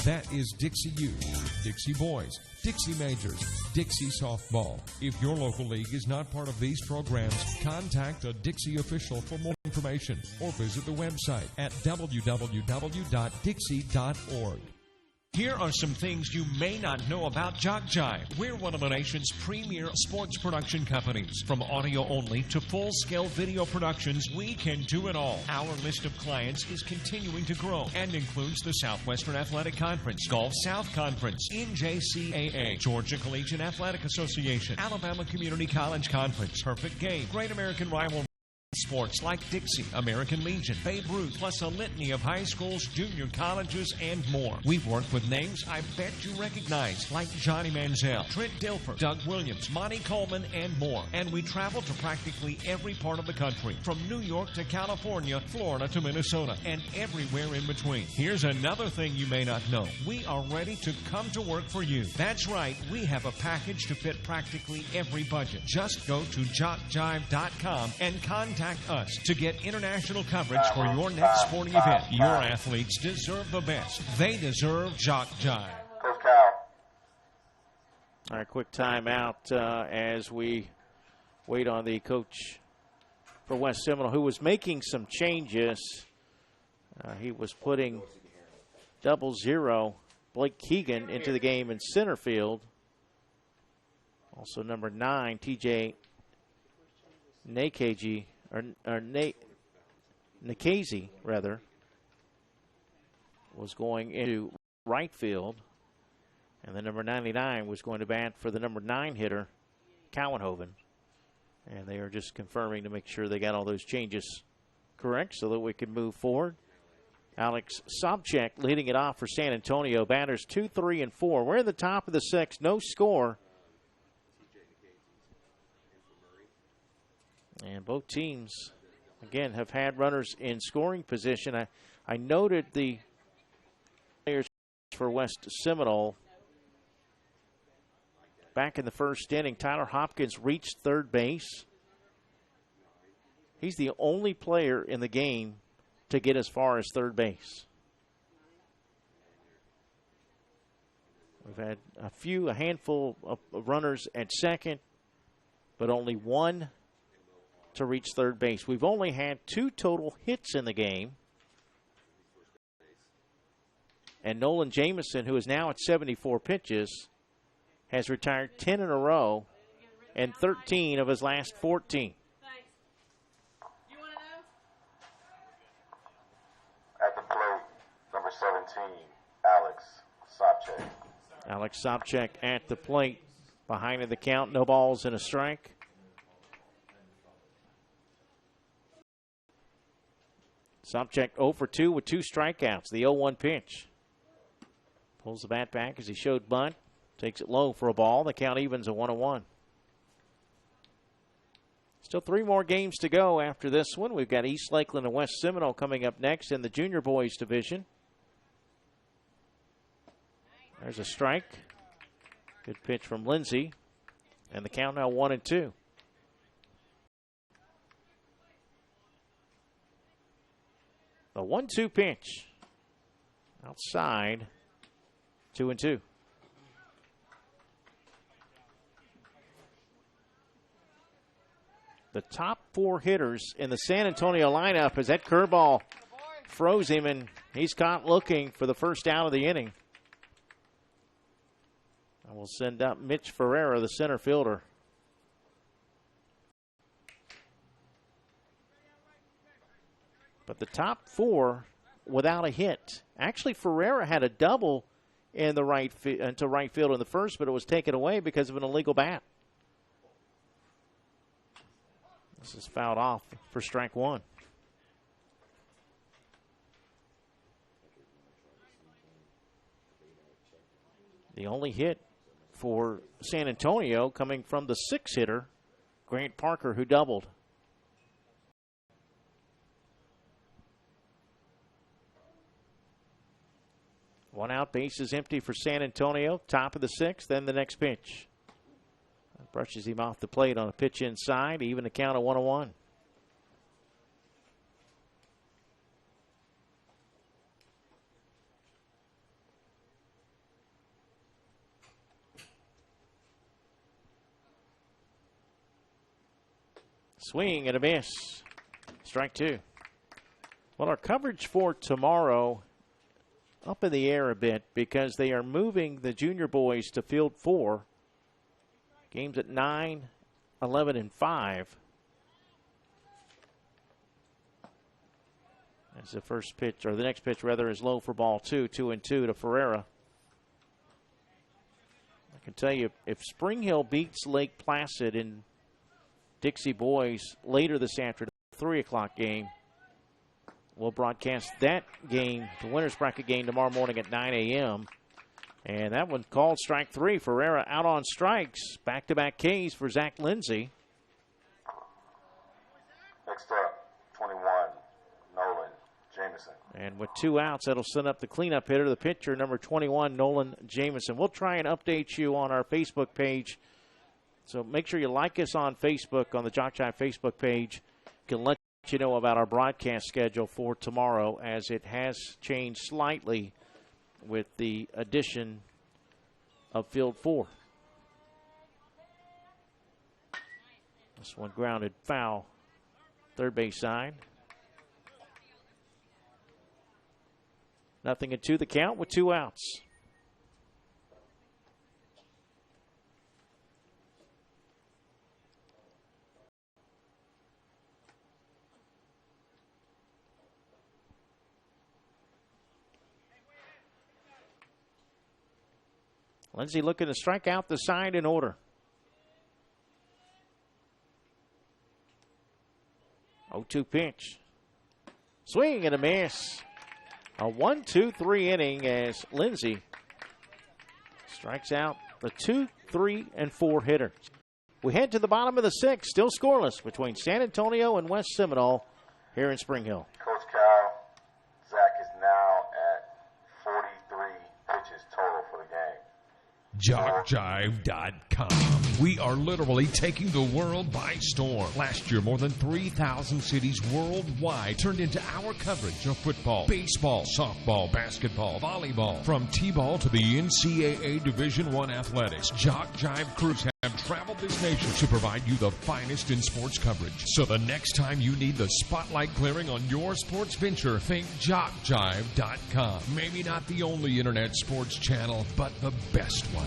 That is Dixie Youth, Dixie Boys, Dixie Majors, Dixie Softball. If your local league is not part of these programs, contact a Dixie official for more information or visit the website at www.dixie.org. Here are some things you may not know about JockJive. We're one of the nation's premier sports production companies. From audio only to full-scale video productions, we can do it all. Our list of clients is continuing to grow and includes the Southwestern Athletic Conference, Gulf South Conference, NJCAA, Georgia Collegiate Athletic Association, Alabama Community College Conference, Perfect Game, Great American Rivalry, sports like Dixie, American Legion, Babe Ruth, plus a litany of high schools, junior colleges, and more. We've worked with names I bet you recognize, like Johnny Manziel, Trent Dilfer, Doug Williams, Monty Coleman, and more. And we travel to practically every part of the country, from New York to California, Florida to Minnesota, and everywhere in between. Here's another thing you may not know. We are ready to come to work for you. That's right, we have a package to fit practically every budget. Just go to JockJive.com and contact us to get international coverage for your next sporting event. Your athletes deserve the best. They deserve JockJive. Coach Cal. All right, quick timeout as we wait on the coach for West Seminole, who was making some changes. He was putting 0 Blake Keegan into the game in center field. Also number 9, TJ Nakaji, Nakazi, rather, was going into right field. And the number 99 was going to bat for the number 9 hitter, Cowanhoven. And they are just confirming to make sure they got all those changes correct so that we can move forward. Alex Sobchak leading it off for San Antonio. Batters 2, 3, and 4. We're in the top of the 6th. No score. And both teams, again, have had runners in scoring position. I noted the players for West Seminole. Back in the first inning, Tyler Hopkins reached third base. He's the only player in the game to get as far as third base. We've had a handful of runners at second, but only one to reach third base. We've only had 2 total hits in the game. And Nolan Jamison, who is now at 74 pitches, has retired 10 in a row and 13 of his last 14. At the plate, number 17, Alex Sobchak. Alex Sobchak at the plate. Behind in the count, no balls and a strike. Sobchak 0 for 2 with 2 strikeouts. The 0-1 pitch. Pulls the bat back as he showed bunt. Takes it low for a ball. The count evens at 1-1. Still 3 more games to go after this one. We've got East Lakeland and West Seminole coming up next in the junior boys division. There's a strike. Good pitch from Lindsay. And the count now 1-2. The 1-2 pitch. Outside. 2-2. The top 4 hitters in the San Antonio lineup as that curveball froze him, and he's caught looking for the first out of the inning. And we'll send up Mitch Ferreira, the center fielder. But the top 4 without a hit. Actually, Ferreira had a double in the into right field in the first, but it was taken away because of an illegal bat. This is fouled off for strike 1. The only hit for San Antonio coming from the 6 hitter, Grant Parker, who doubled. One out, base is empty for San Antonio. Top of the 6th, then the next pitch. Brushes him off the plate on a pitch inside, even the count of 1-1. Swing and a miss. Strike 2. Well, our coverage for tomorrow up in the air a bit because they are moving the junior boys to field 4. Games at 9, 11, and 5. As the first pitch, or the next pitch rather, is low for ball 2, 2-2 to Ferreira. I can tell you, if Spring Hill beats Lake Placid in Dixie boys later this afternoon, 3 o'clock game, we'll broadcast that game, the winner's bracket game, tomorrow morning at 9 a.m. And that one called strike 3. Ferreira out on strikes. Back-to-back Ks for Zach Lindsay. Next up, 21, Nolan Jamison. And with 2 outs, that'll send up the cleanup hitter, the pitcher, number 21, Nolan Jamison. We'll try and update you on our Facebook page. So make sure you like us on Facebook, on the JockJive Facebook page. We can let you know about our broadcast schedule for tomorrow, as it has changed slightly with the addition of field 4. This one grounded foul, third base side. 0-2 the count with 2 outs. Lindsey looking to strike out the side in order. 0-2 pitch. Swing and a miss. A 1-2-3 inning as Lindsey strikes out the 2, 3, and 4 hitters. We head to the bottom of the 6th, still scoreless between San Antonio and West Seminole here in Spring Hill. Coach Cal, Zach is now at 43 pitches total for the game. JockJive.com. We are literally taking the world by storm. Last year, more than 3,000 cities worldwide turned into our coverage of football, baseball, softball, basketball, volleyball. From T-ball to the NCAA Division I athletics, JockJive crews have traveled this nation to provide you the finest in sports coverage. So the next time you need the spotlight glaring on your sports venture, think JockJive.com. Maybe not the only internet sports channel, but the best one.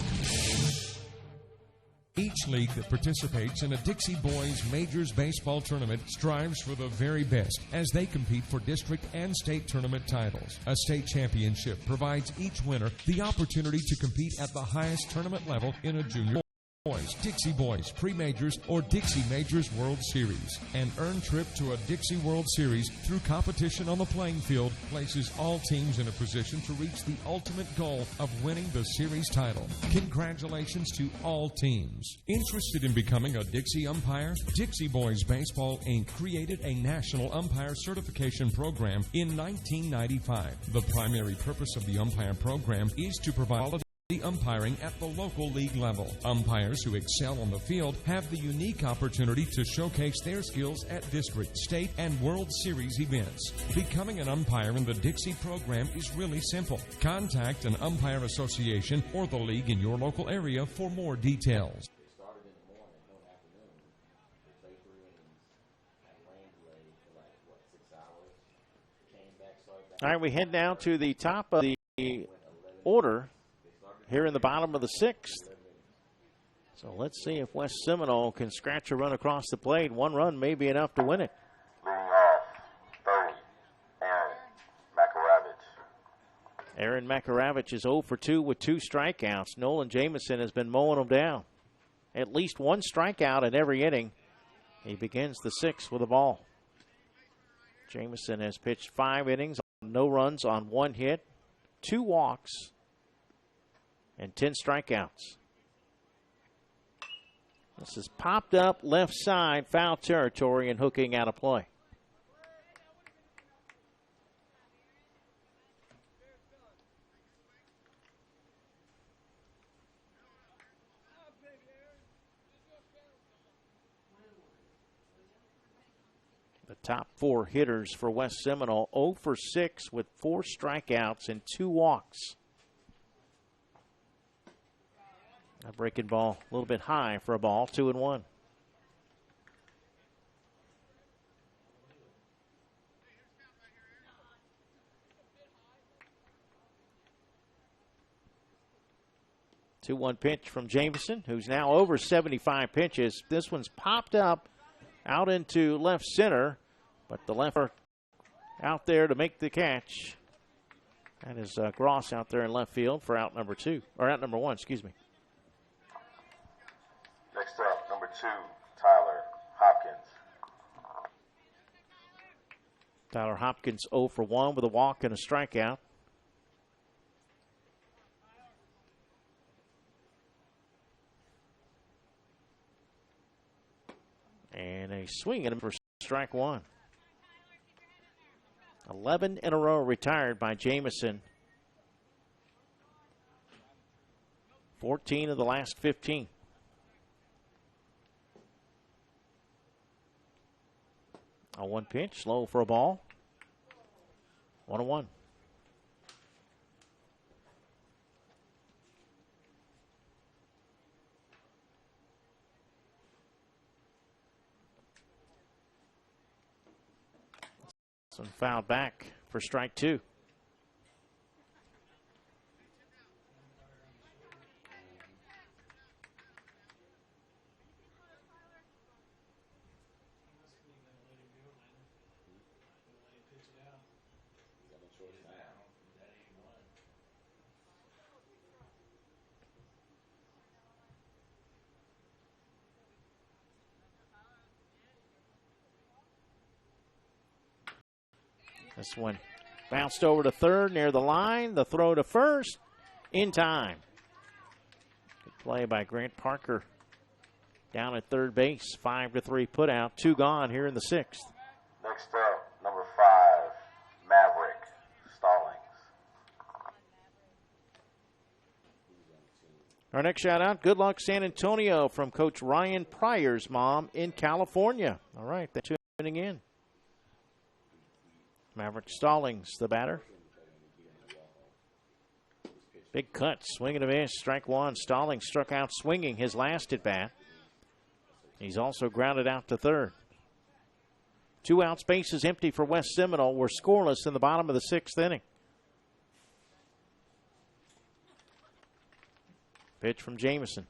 Each league that participates in a Dixie Boys Majors Baseball tournament strives for the very best as they compete for district and state tournament titles. A state championship provides each winner the opportunity to compete at the highest tournament level in a junior Boys, Dixie Boys, Pre-Majors, or Dixie Majors World Series. An earned trip to a Dixie World Series through competition on the playing field places all teams in a position to reach the ultimate goal of winning the series title. Congratulations to all teams. Interested in becoming a Dixie umpire? Dixie Boys Baseball, Inc. created a national umpire certification program in 1995. The primary purpose of the umpire program is to provide the umpiring at the local league level. Umpires who excel on the field have the unique opportunity to showcase their skills at district, state, and World Series events. Becoming an umpire in the Dixie program is really simple. Contact an umpire association or the league in your local area for more details. All right, we head now to the top of the order here in the bottom of the 6th. So let's see if West Seminole can scratch a run across the plate. 1 run may be enough to win it. Leading off, 30, Aaron Makaravich. Aaron Makaravich is 0 for 2 with 2 strikeouts. Nolan Jamison has been mowing them down. At least 1 strikeout in every inning. He begins the 6th with a ball. Jamison has pitched 5 innings, no runs on 1 hit, 2 walks, and 10 strikeouts. This is popped up left side, foul territory, and hooking out of play. The top 4 hitters for West Seminole, 0 for 6 with 4 strikeouts and 2 walks. A breaking ball a little bit high for a ball, 2-1. Two-1 pitch from Jameson, who's now over 75 pitches. This one's popped up out into left center, but the lefter out there to make the catch. That is Gross out there in left field for out number 1, excuse me. Next up, number 2, Tyler Hopkins. Tyler Hopkins 0 for 1 with a walk and a strikeout. And a swing at him for strike 1. 11 in a row retired by Jamison. 14 of the last 15. A 1 pitch, slow for a ball. 1-1. Some foul back for strike 2. This one bounced over to third near the line. The throw to first in time. Good play by Grant Parker down at third base. 5-3 put out. 2 gone here in the 6th. Next up, number 5, Maverick Stallings. Our next shout out, good luck San Antonio from Coach Ryan Pryor's mom in California. All right, they're tuning in. Maverick Stallings, the batter. Big cut, swing and a miss, strike one. Stallings struck out swinging his last at bat. He's also grounded out to third. 2 outs, bases empty for West Seminole. We're scoreless in the bottom of the 6th inning. Pitch from Jamison.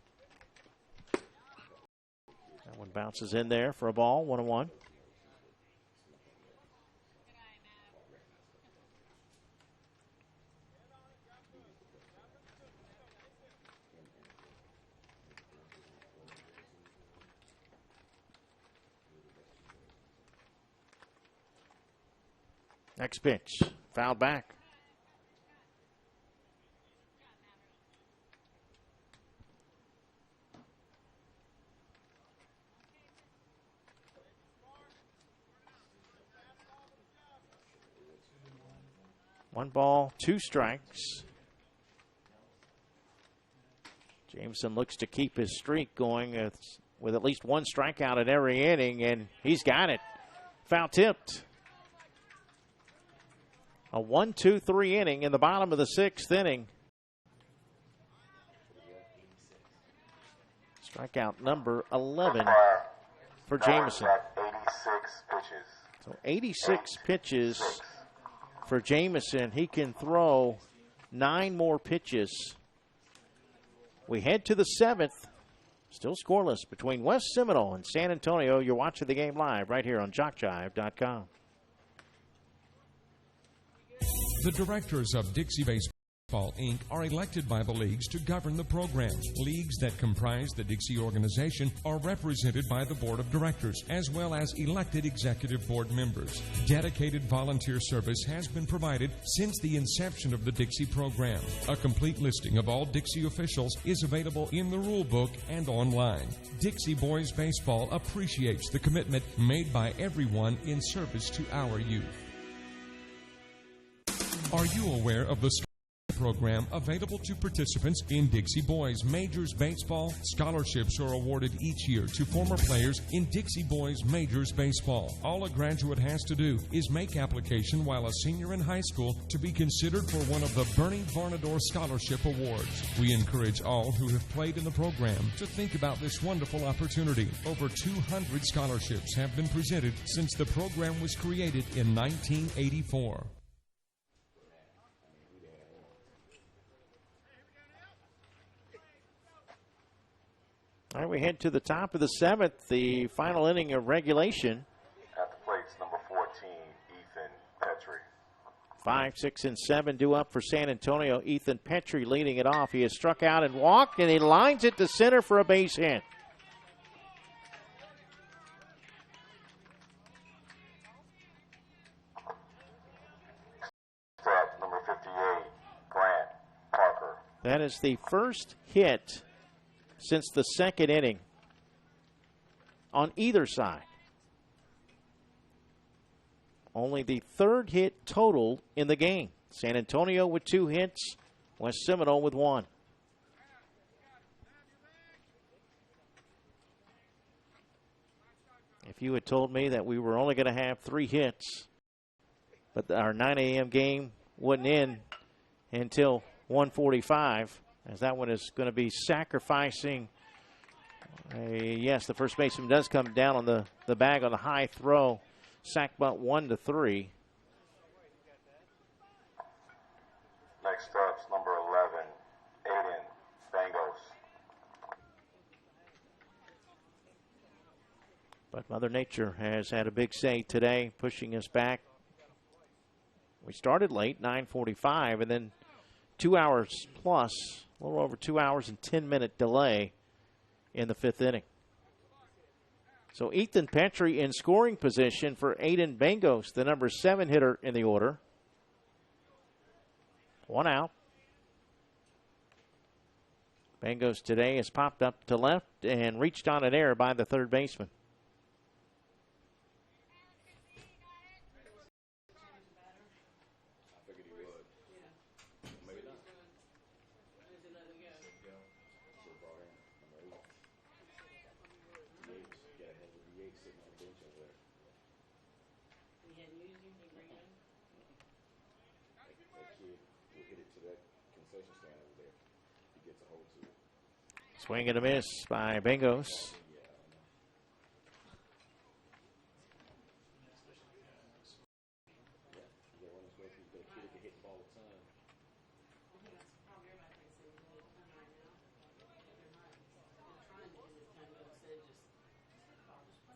That one bounces in there for a ball, 1-1. Next pitch, fouled back. One ball, 2 strikes. Jameson looks to keep his streak going with at least 1 strikeout in every inning, and he's got it. Foul tipped. A 1-2-3 inning in the bottom of the 6th inning. Strikeout number 11 for Jamison. 86 pitches. So 86 pitches for Jamison. He can throw 9 more pitches. We head to the 7th. Still scoreless between West Seminole and San Antonio. You're watching the game live right here on JockJive.com. The directors of Dixie Baseball, Inc. are elected by the leagues to govern the program. Leagues that comprise the Dixie organization are represented by the board of directors, as well as elected executive board members. Dedicated volunteer service has been provided since the inception of the Dixie program. A complete listing of all Dixie officials is available in the rule book and online. Dixie Boys Baseball appreciates the commitment made by everyone in service to our youth. Are you aware of the program available to participants in Dixie Boys Majors Baseball? Scholarships are awarded each year to former players in Dixie Boys Majors Baseball. All a graduate has to do is make application while a senior in high school to be considered for one of the Bernie Varnador Scholarship Awards. We encourage all who have played in the program to think about this wonderful opportunity. Over 200 scholarships have been presented since the program was created in 1984. All right, we head to the top of the 7th, the final inning of regulation. At the plates, number 14, Ethan Petrie. 5, 6, and 7 due up for San Antonio. Ethan Petrie leading it off. He has struck out and walked, and he lines it to center for a base hit. Step, number 58, Grant Parker. That is the first hit since the 2nd inning on either side. Only the 3rd hit total in the game. San Antonio with 2 hits, West Seminole with 1. If you had told me that we were only going to have 3 hits, but our 9 a.m. game wouldn't end until 1:45, as that one is going to be sacrificing. Yes, the first baseman does come down on the bag on the high throw. Sack bunt 1-3. Next up's number 11, Aiden Bangos. But Mother Nature has had a big say today, pushing us back We started late, 9:45, and then 2 hours plus, a little over 2 hours and 10-minute delay in the fifth inning. So Ethan Petrie in scoring position for Aiden Bengos, the number 7 hitter in the order. 1 out. Bengos today has popped up to left and reached on an error by the third baseman. Swing and a miss by Bengos.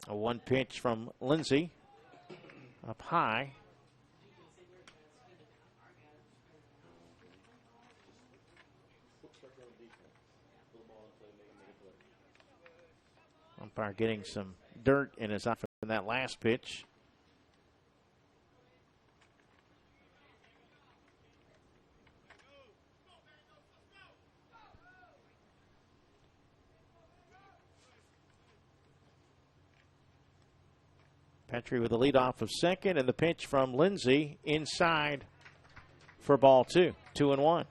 A 1 pitch from Lindsay up high. Umpire getting some dirt in his eye in that last pitch. Petrie with the leadoff of second, and the pitch from Lindsay inside for ball 2. 2-1.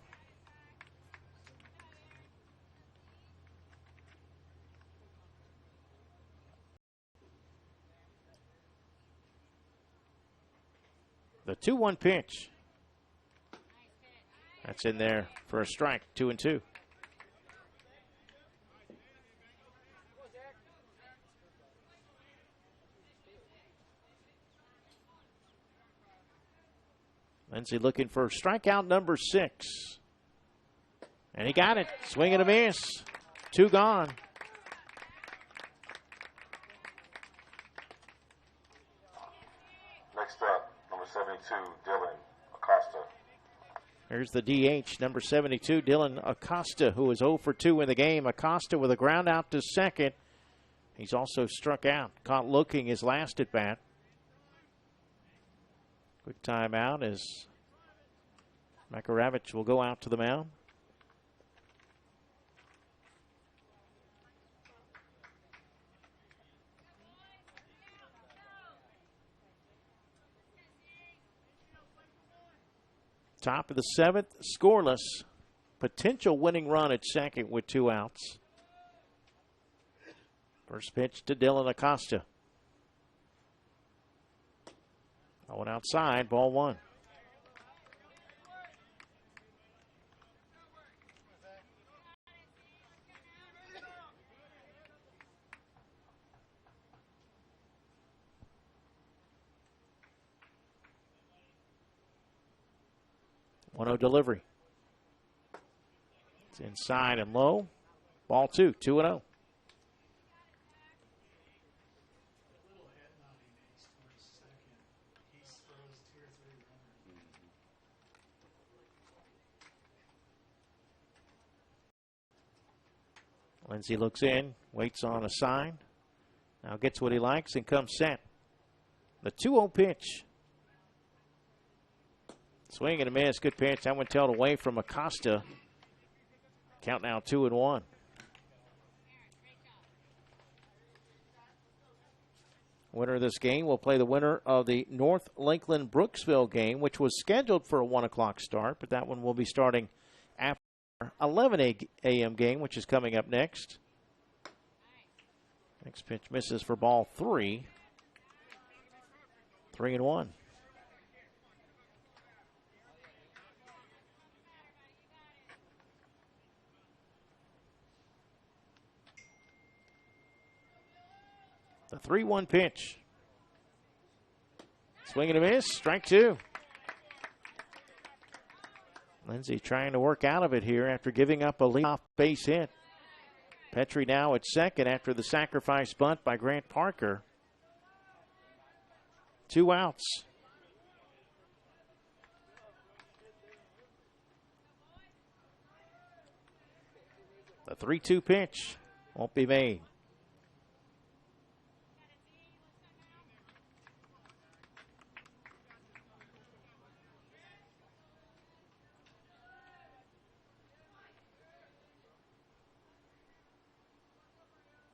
The 2-1 pitch. That's in there for a strike. 2-2. Lindsay looking for strikeout number 6. And he got it. Swing and a miss. 2 gone. Next up, number 72, Dylan Acosta. Here's the DH, number 72, Dylan Acosta, who is 0 for 2 in the game. Acosta with a ground out to second. He's also struck out. Caught looking his last at bat. Quick timeout as Makaravich will go out to the mound. Top of the 7th, scoreless. Potential winning run at second with 2 outs. First pitch to Dylan Acosta. Going outside, ball 1. One-0 delivery. It's inside and low. Ball 2, 2-0. Lindsay looks in, waits on a sign. Now gets what he likes and comes set. The 2-0 pitch. Swing and a miss. Good pitch. That one tailed away from Acosta. Count now 2-1. Winner of this game will play the winner of the North Lakeland Brooksville game, which was scheduled for a 1 o'clock start, but that one will be starting after 11 a.m. game, which is coming up next. Next pitch misses for ball 3. 3-1. The 3-1 pitch. Swing and a miss. Strike 2. Lindsay trying to work out of it here after giving up a leadoff base hit. Petrie now at second after the sacrifice bunt by Grant Parker. 2 outs. 3-2 pitch won't be made.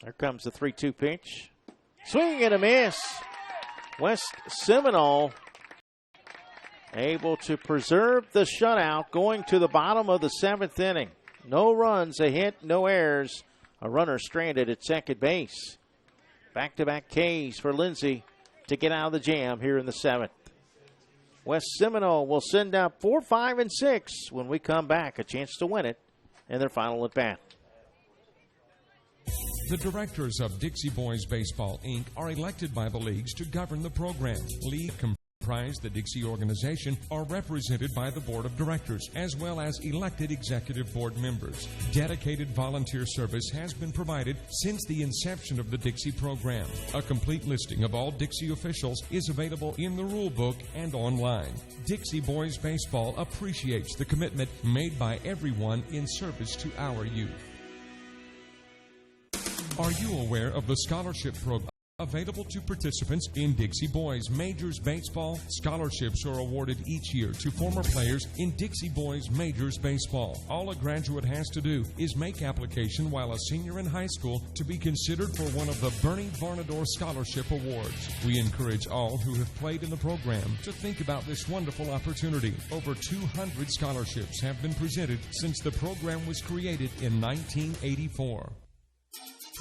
There comes the 3-2 pitch. Swing and a miss. West Seminole able to preserve the shutout going to the bottom of the 7th inning. No runs, a hit, no errors. A runner stranded at second base. Back-to-back Ks for Lindsay to get out of the jam here in the 7th. West Seminole will send up 4, 5, and 6 when we come back. A chance to win it in their final at-bat. The directors of Dixie Boys Baseball, Inc. are elected by the leagues to govern the program. League comprise the Dixie organization are represented by the board of directors, as well as elected executive board members. Dedicated volunteer service has been provided since the inception of the Dixie program. A complete listing of all Dixie officials is available in the rule book and online. Dixie Boys Baseball appreciates the commitment made by everyone in service to our youth. Are you aware of the scholarship program available to participants in Dixie Boys Majors Baseball? Scholarships are awarded each year to former players in Dixie Boys Majors Baseball. All a graduate has to do is make application while a senior in high school to be considered for one of the Bernie Varnador Scholarship Awards. We encourage all who have played in the program to think about this wonderful opportunity. Over 200 scholarships have been presented since the program was created in 1984.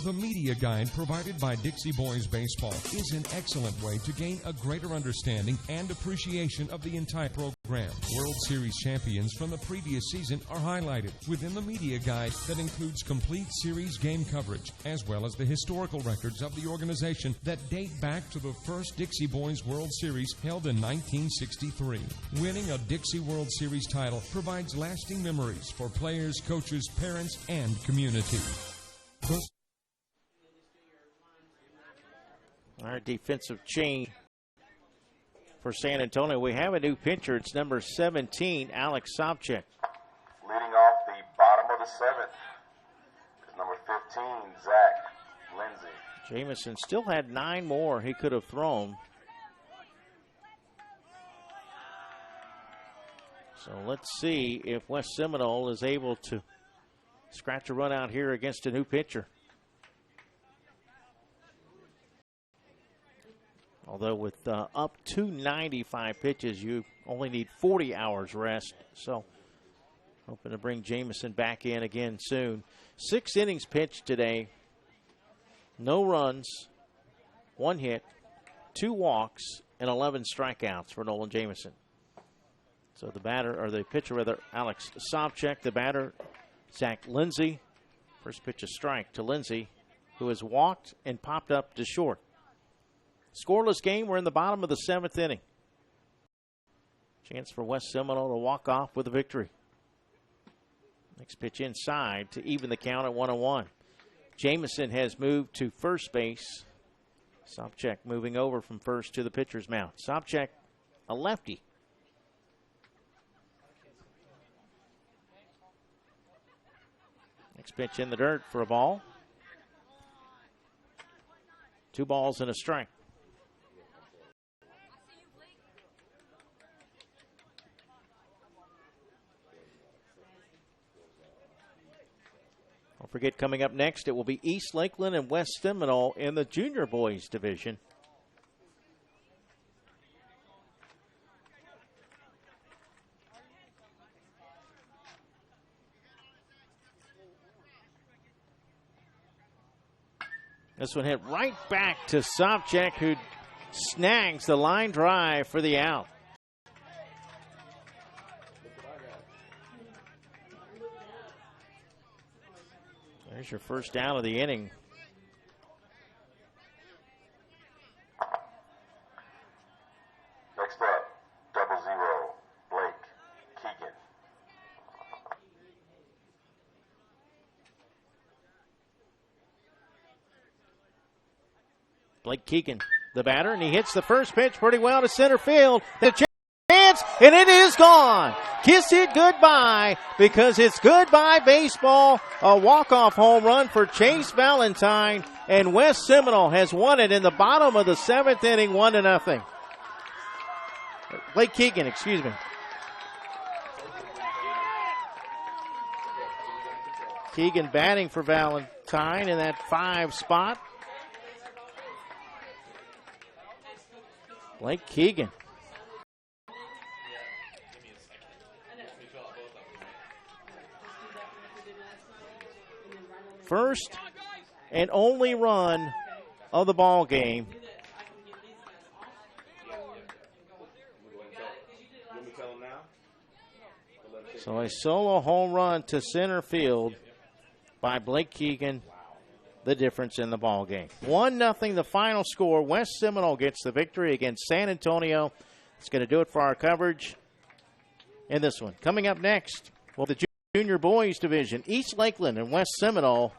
The media guide provided by Dixie Boys Baseball is an excellent way to gain a greater understanding and appreciation of the entire program. World Series champions from the previous season are highlighted within the media guide that includes complete series game coverage, as well as the historical records of the organization that date back to the first Dixie Boys World Series held in 1963. Winning a Dixie World Series title provides lasting memories for players, coaches, parents, and community. Our defensive change for San Antonio. We have a new pitcher. It's number 17, Alex Sobchak. Leading off the bottom of the 7th is number 15, Zach Lindsay. Jamison still had 9 more he could have thrown. So let's see if West Seminole is able to scratch a run out here against a new pitcher. Although with up to 95 pitches, you only need 40 hours rest. So hoping to bring Jamison back in again soon. 6 innings pitched today. No runs, 1 hit, 2 walks, and 11 strikeouts for Nolan Jamison. So the pitcher, Alex Sobchak. The batter, Zach Lindsay. First pitch a strike to Lindsay, who has walked and popped up to short. Scoreless game. We're in the bottom of the 7th inning. Chance for West Seminole to walk off with a victory. Next pitch inside to even the count at 1-1. Jamison has moved to first base. Sobchak moving over from first to the pitcher's mound. Sobchak, a lefty. Next pitch in the dirt for a ball. 2 balls and a strike. Don't forget, coming up next, it will be East Lakeland and West Seminole in the junior boys division. This one hit right back to Sobchak, who snags the line drive for the out. There's your first down of the inning. Next up, 0-0, Blake Keegan. Blake Keegan, the batter, and he hits the first pitch pretty well to center field. The chance chance, and it is gone. Kiss it goodbye, because it's goodbye baseball. A walk-off home run for Chase Valentine, and West Seminole has won it in the bottom of the 7th inning, 1-0. Blake Keegan, excuse me. Keegan batting for Valentine in that 5 spot. Blake Keegan. First and only run of the ball game. So a solo home run to center field by Blake Keegan, the difference in the ball game. 1-0 the final score. West Seminole gets the victory against San Antonio. It's going to do it for our coverage in this one. Coming up next, well, the Junior Boys Division, East Lakeland and West Seminole,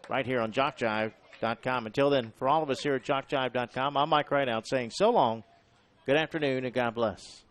right here on JockJive.com. Until then, for all of us here at JockJive.com, I'm Mike Rideout saying so long, good afternoon, and God bless.